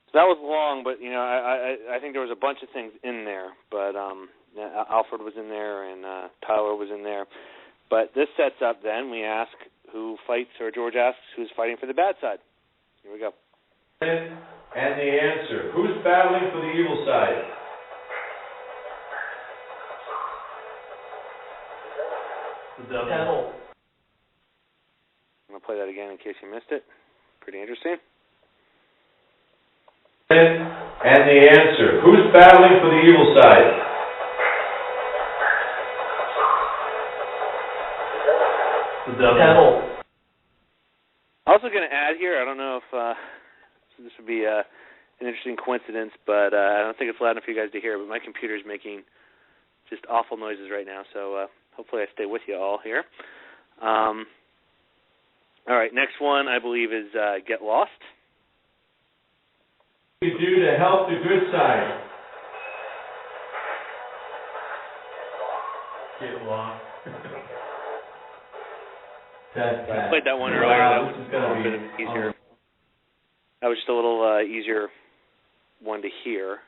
So that was long, but I think there was a bunch of things in there. But Alfred was in there and Tyler was in there. But this sets up then, we ask who fights, or George asks who's fighting for the bad side. Here we go. And the answer. Who's battling for the evil side? The devil. I'm going to play that again in case you missed it. Pretty interesting. And the answer. Who's battling for the evil side? The devil. I'm also going to add here, I don't know if this would be an interesting coincidence, but I don't think it's loud enough for you guys to hear, but my computer's making just awful noises right now, so hopefully I stay with you all here. All right, next one I believe is Get Lost. What do you do to help the good side? Get lost. I played that one earlier. That was a little bit easier. That was just a little easier one to hear.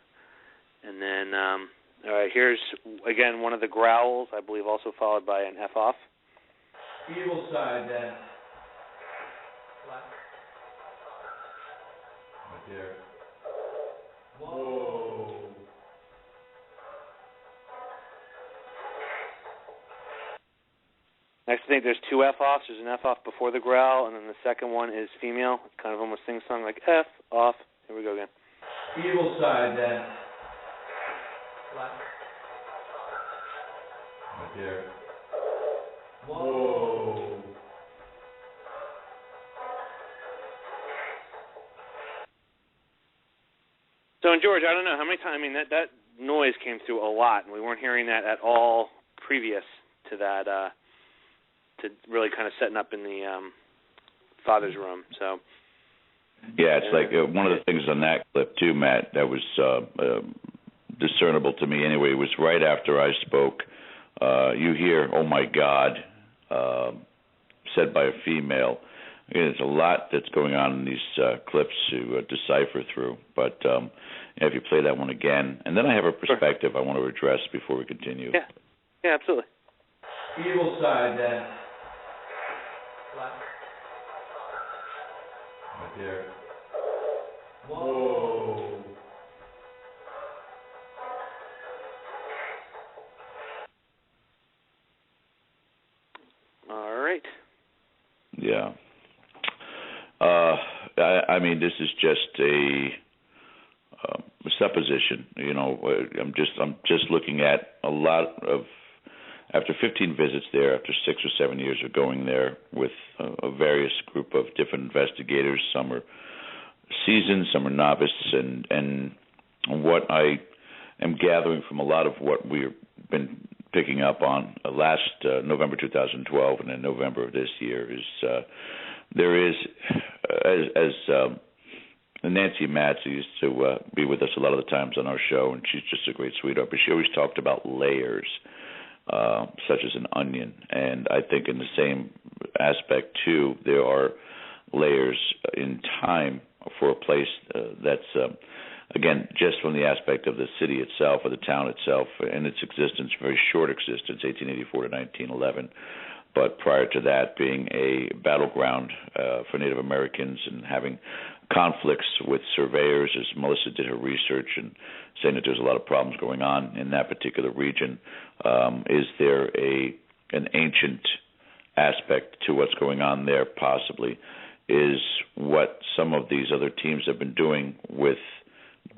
And then, all right, here's, again, one of the growls, I believe also followed by an F-off. Evil side, then. Right there. Whoa. Next, I think there's two F-offs. There's an F-off before the growl, and then the second one is female. It's kind of almost sing-song, like F-off. Here we go again. Evil side, then. Right there. Whoa. So, and George, I don't know how many times. I mean, that noise came through a lot, and we weren't hearing that at all previous to that. To really kind of setting up in the father's room. So. Yeah, it's like one of the things on that clip too, Matt. That was discernible to me anyway. It was right after I spoke. You hear, "Oh my God," said by a female. There's a lot that's going on in these clips to decipher through. But if you play that one again, and then I have a perspective I want to address before we continue. Yeah, absolutely. Evil side, then. Right there. Whoa. All right. Yeah. I mean, this is just a supposition. You know, I'm just looking at a lot of. After 15 visits there, after 6 or 7 years of going there with a various group of different investigators, some are seasoned, some are novice, and what I am gathering from a lot of what we've been picking up on last November 2012 and then November of this year is there is, as Nancy Matz used to be with us a lot of the times on our show, and she's just a great sweetheart, but she always talked about layers. such as an onion. And I think in the same aspect, too, there are layers in time for a place that's, again, just from the aspect of the city itself or the town itself and its existence, very short existence, 1884 to 1911, but prior to that being a battleground for Native Americans and having conflicts with surveyors, as Melissa did her research and saying that there's a lot of problems going on in that particular region. Is there an ancient aspect to what's going on there? Possibly. Is what some of these other teams have been doing with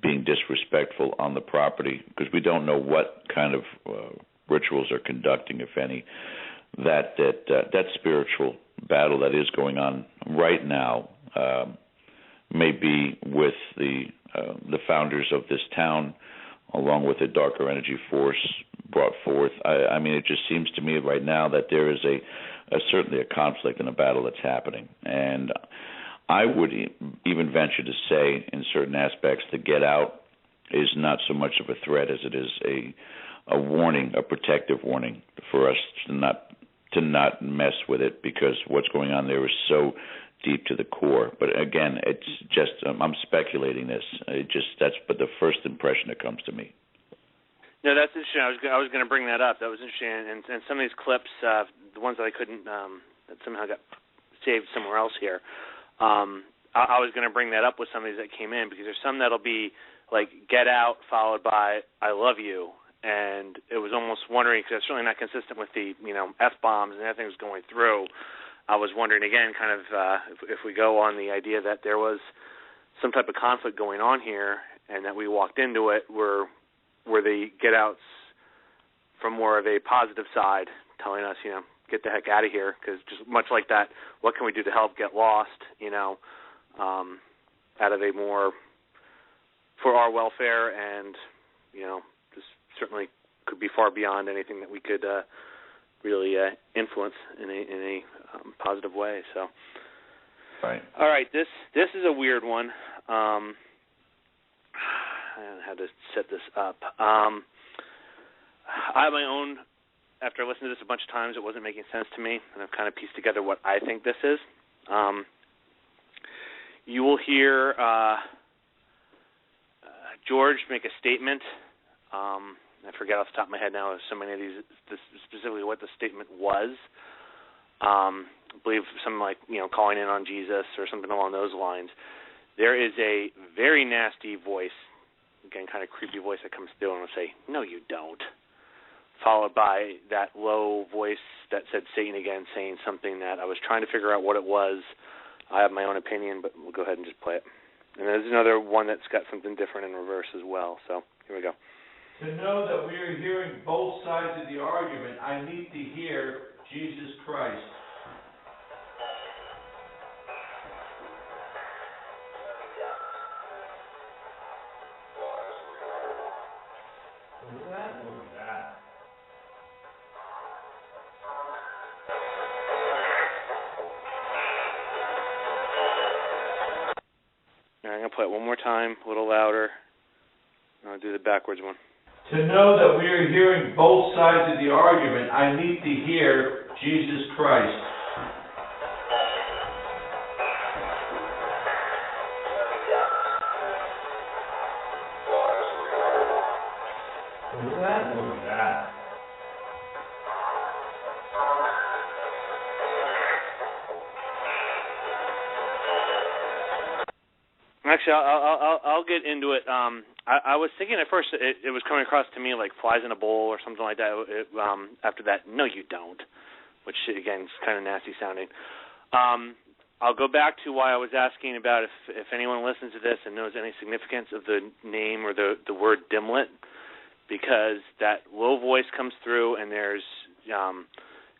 being disrespectful on the property, because we don't know what kind of rituals are conducting, if any. That spiritual battle that is going on right now may be with the founders of this town, along with a darker energy force brought forth. I mean, it just seems to me right now that there is certainly a conflict and a battle that's happening. And I would even venture to say, in certain aspects, the get out is not so much of a threat as it is a warning, a protective warning for us to not mess with it, because what's going on there is so deep to the core. But again, it's just I'm speculating this. That's but the first impression that comes to me. No, that's interesting. I was going to bring that up. That was interesting. And some of these clips, the ones that I couldn't, that somehow got saved somewhere else here, I was going to bring that up with some of these that came in, because there's some that'll be like "Get Out" followed by "I love you," and it was almost wondering, because it's certainly not consistent with the F-bombs and everything was going through. I was wondering again, kind of if we go on the idea that there was some type of conflict going on here, and that we walked into it were the get outs from more of a positive side, telling us, get the heck out of here, because just much like that, what can we do to help get lost, out of a more for our welfare, and just certainly could be far beyond anything that we could really influence in a positive way. So, right. All right, this is a weird one. I don't know how to set this up. I have my own. After I listened to this a bunch of times, it wasn't making sense to me, and I've kind of pieced together what I think this is. You will hear George make a statement. I forget off the top of my head now so many of these, specifically what the statement was. I believe something like, calling in on Jesus or something along those lines. There is a very nasty voice, again, kind of creepy voice that comes through and will say, "No, you don't," followed by that low voice that said Satan again, saying something that I was trying to figure out what it was. I have my own opinion, but we'll go ahead and just play it. And there's another one that's got something different in reverse as well. So here we go. To know that we are hearing both sides of the argument, I need to hear Jesus Christ. What was that? What was that? All right, I'm going to play it one more time, a little louder. I'll do the backwards one. To know that we are hearing both sides of the argument, I need to hear Jesus Christ. What was that? What was that? Actually, I'll get into it. I was thinking at first it was coming across to me like flies in a bowl or something like that. After that, "No, you don't," which again is kind of nasty sounding. I'll go back to why I was asking about if anyone listens to this and knows any significance of the name or the word Dimlet, because that low voice comes through, and there's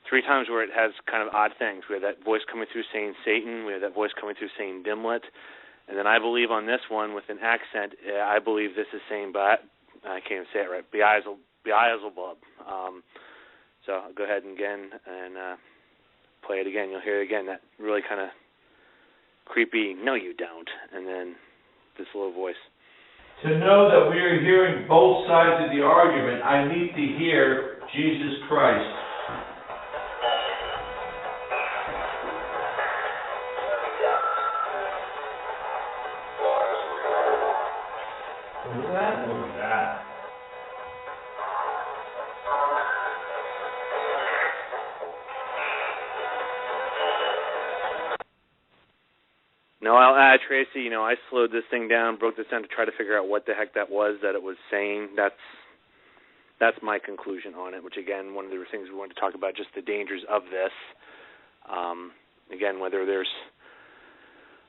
3 times where it has kind of odd things. We have that voice coming through saying Satan. We have that voice coming through saying Dimlet. And then I believe on this one with an accent, I believe this is saying, but I can't even say it right, Beelzebub. So I'll go ahead and play it again. You'll hear it again, that really kind of creepy, "No, you don't," and then this low voice. To know that we are hearing both sides of the argument, I need to hear Jesus Christ. What was that? What was that? No, Tracy, I slowed this thing down, broke this down to try to figure out what the heck that was that it was saying. That's my conclusion on it, which, again, one of the things we wanted to talk about, just the dangers of this. Again, whether there's,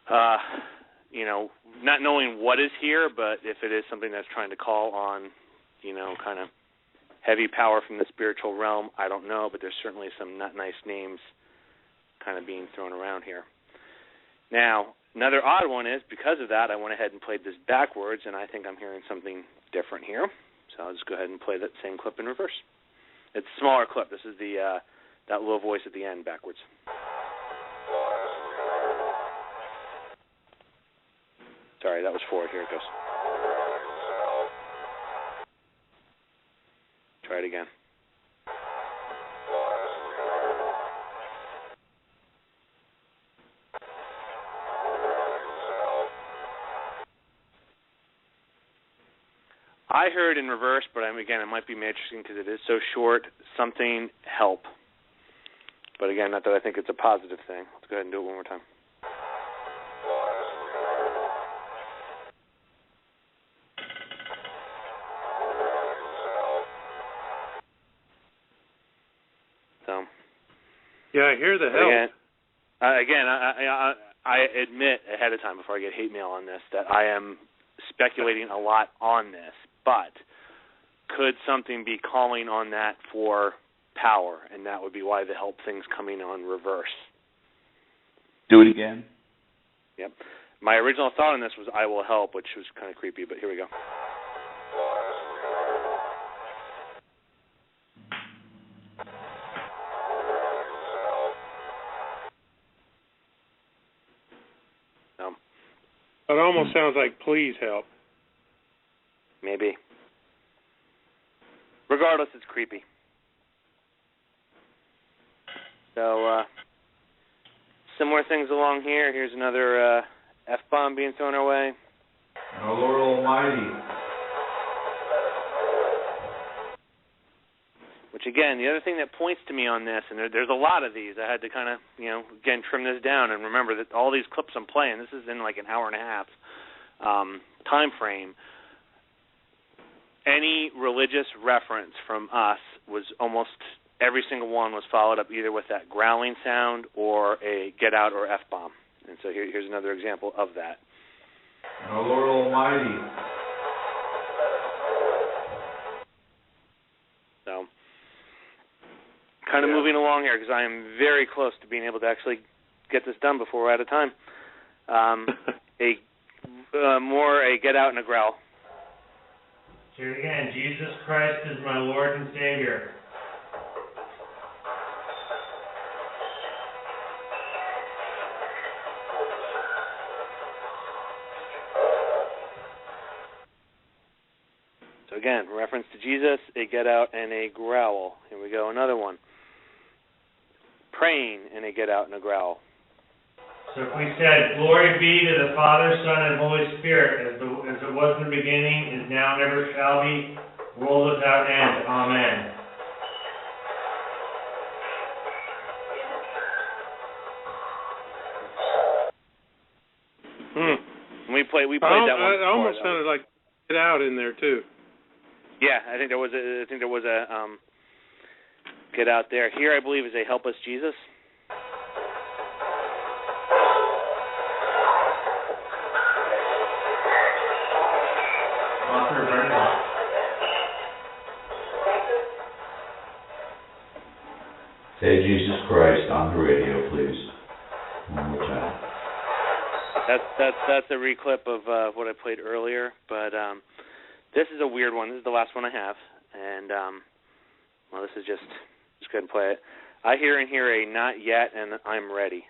not knowing what is here, but if it is something that's trying to call on, kind of heavy power from the spiritual realm, I don't know, but there's certainly some not nice names kind of being thrown around here. Now, another odd one is, because of that, I went ahead and played this backwards, and I think I'm hearing something different here. So I'll just go ahead and play that same clip in reverse. It's a smaller clip. This is the that little voice at the end backwards. Sorry, that was forward. Here it goes. Try it again. I heard in reverse, but again, it might be interesting because it is so short, something help. But again, not that I think it's a positive thing. Let's go ahead and do it one more time. So. Yeah, I hear the help. I admit ahead of time, before I get hate mail on this, that I am speculating a lot on this. But could something be calling on that for power? And that would be why the help thing's coming on reverse. Do it again. Yep. My original thought on this was I will help, which was kind of creepy, but here we go. It almost sounds like please help. Maybe. Regardless, it's creepy. So, similar things along here. Here's another F-bomb being thrown our way. Our Lord Almighty. Which, again, the other thing that points to me on this, and there's a lot of these, I had to kind of, again, trim this down and remember that all these clips I'm playing, this is in like an hour and a half time frame. Any religious reference from us was almost every single one was followed up either with that growling sound or a get out or F-bomb. And so here's another example of that. Our Lord Almighty. So, kind of moving along here because I am very close to being able to actually get this done before we're out of time. A get out and a growl. Hear it again. Jesus Christ is my Lord and Savior. So again, reference to Jesus, a get out and a growl. Here we go, another one. Praying and a get out and a growl. So if we said, glory be to the Father, Son, and Holy Spirit, as it was in the beginning, is now, never shall be, world without end. Amen. We played that one. It almost sounded like get out in there too. Yeah, I think there was a get out there. Here, I believe, is a help us Jesus. Say Jesus Christ on the radio, please. One more time. That's a reclip of what I played earlier, but this is a weird one. This is the last one I have, and this is just go ahead and play it. I hear and hear a not yet, and I'm ready.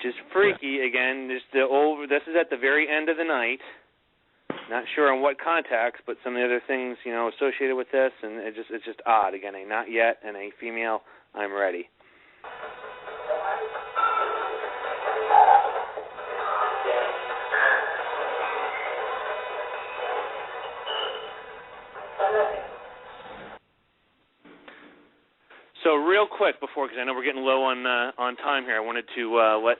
which is freaky. Again, this is at the very end of the night. Not sure on what context, but some of the other things, associated with this, and it's just odd. Again, a not yet and a female, I'm ready. So real quick before, because I know we're getting low on time here, I wanted to let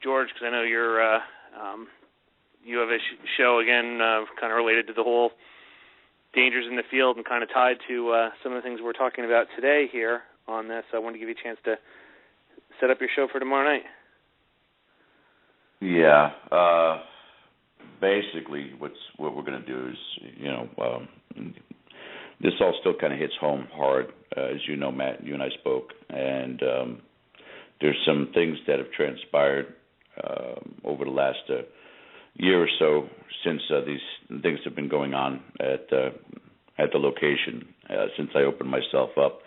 George, because I know you have a show again, kind of related to the whole dangers in the field and kind of tied to some of the things we're talking about today here on this. I wanted to give you a chance to set up your show for tomorrow night. Yeah. Basically, what we're going to do is, this all still kind of hits home hard. As you know, Matt, you and I spoke, and there's some things that have transpired over the last year or so since these things have been going on at the location. Since I opened myself up,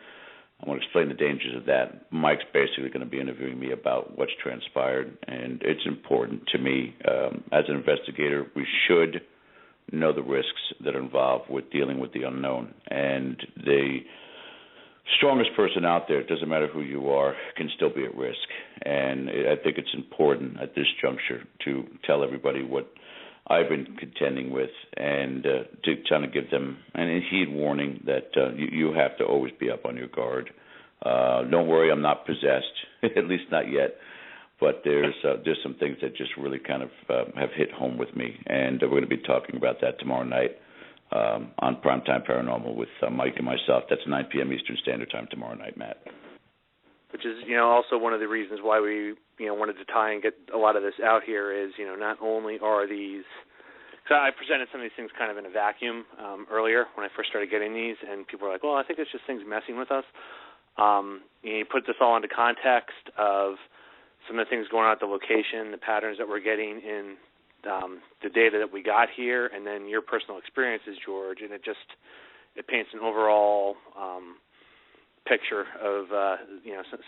I want to explain the dangers of that. Mike's basically going to be interviewing me about what's transpired, and it's important to me. As an investigator, we should know the risks that are involved with dealing with the unknown. And the strongest person out there, it doesn't matter who you are, can still be at risk. And I think it's important at this juncture to tell everybody what I've been contending with, and to kind of give them an heed warning that you have to always be up on your guard. Don't worry, I'm not possessed, at least not yet. But there's some things that just really kind of have hit home with me, and we're going to be talking about that tomorrow night on Primetime Paranormal with Mike and myself. That's 9 p.m. Eastern Standard Time tomorrow night, Matt. Which is, also one of the reasons why we, wanted to try and get a lot of this out here is, not only are these, because I presented some of these things kind of in a vacuum earlier when I first started getting these, and people were like, well, I think it's just things messing with us. You put this all into context of some of the things going on at the location, the patterns that we're getting in the data that we got here, and then your personal experiences, George, and it paints an overall picture of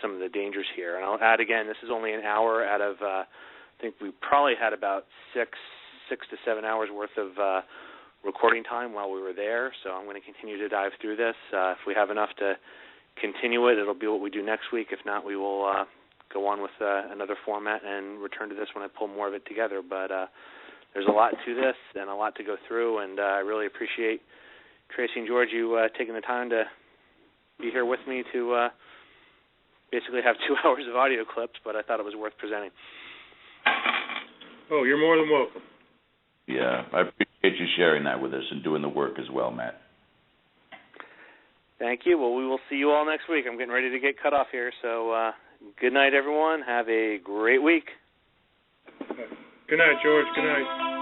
some of the dangers here. And I'll add again, this is only an hour out of I think we probably had about six to 7 hours worth of recording time while we were there. So I'm going to continue to dive through this. If we have enough to continue it, it'll be what we do next week. If not, we will go on with another format and return to this when I pull more of it together. But there's a lot to this and a lot to go through, and I really appreciate, Tracy and George, you taking the time to be here with me to basically have 2 hours of audio clips, but I thought it was worth presenting. Oh, you're more than welcome. Yeah, I appreciate you sharing that with us and doing the work as well, Matt. Thank you. Well, we will see you all next week. I'm getting ready to get cut off here, so good night, everyone. Have a great week. Good night, George. Good night.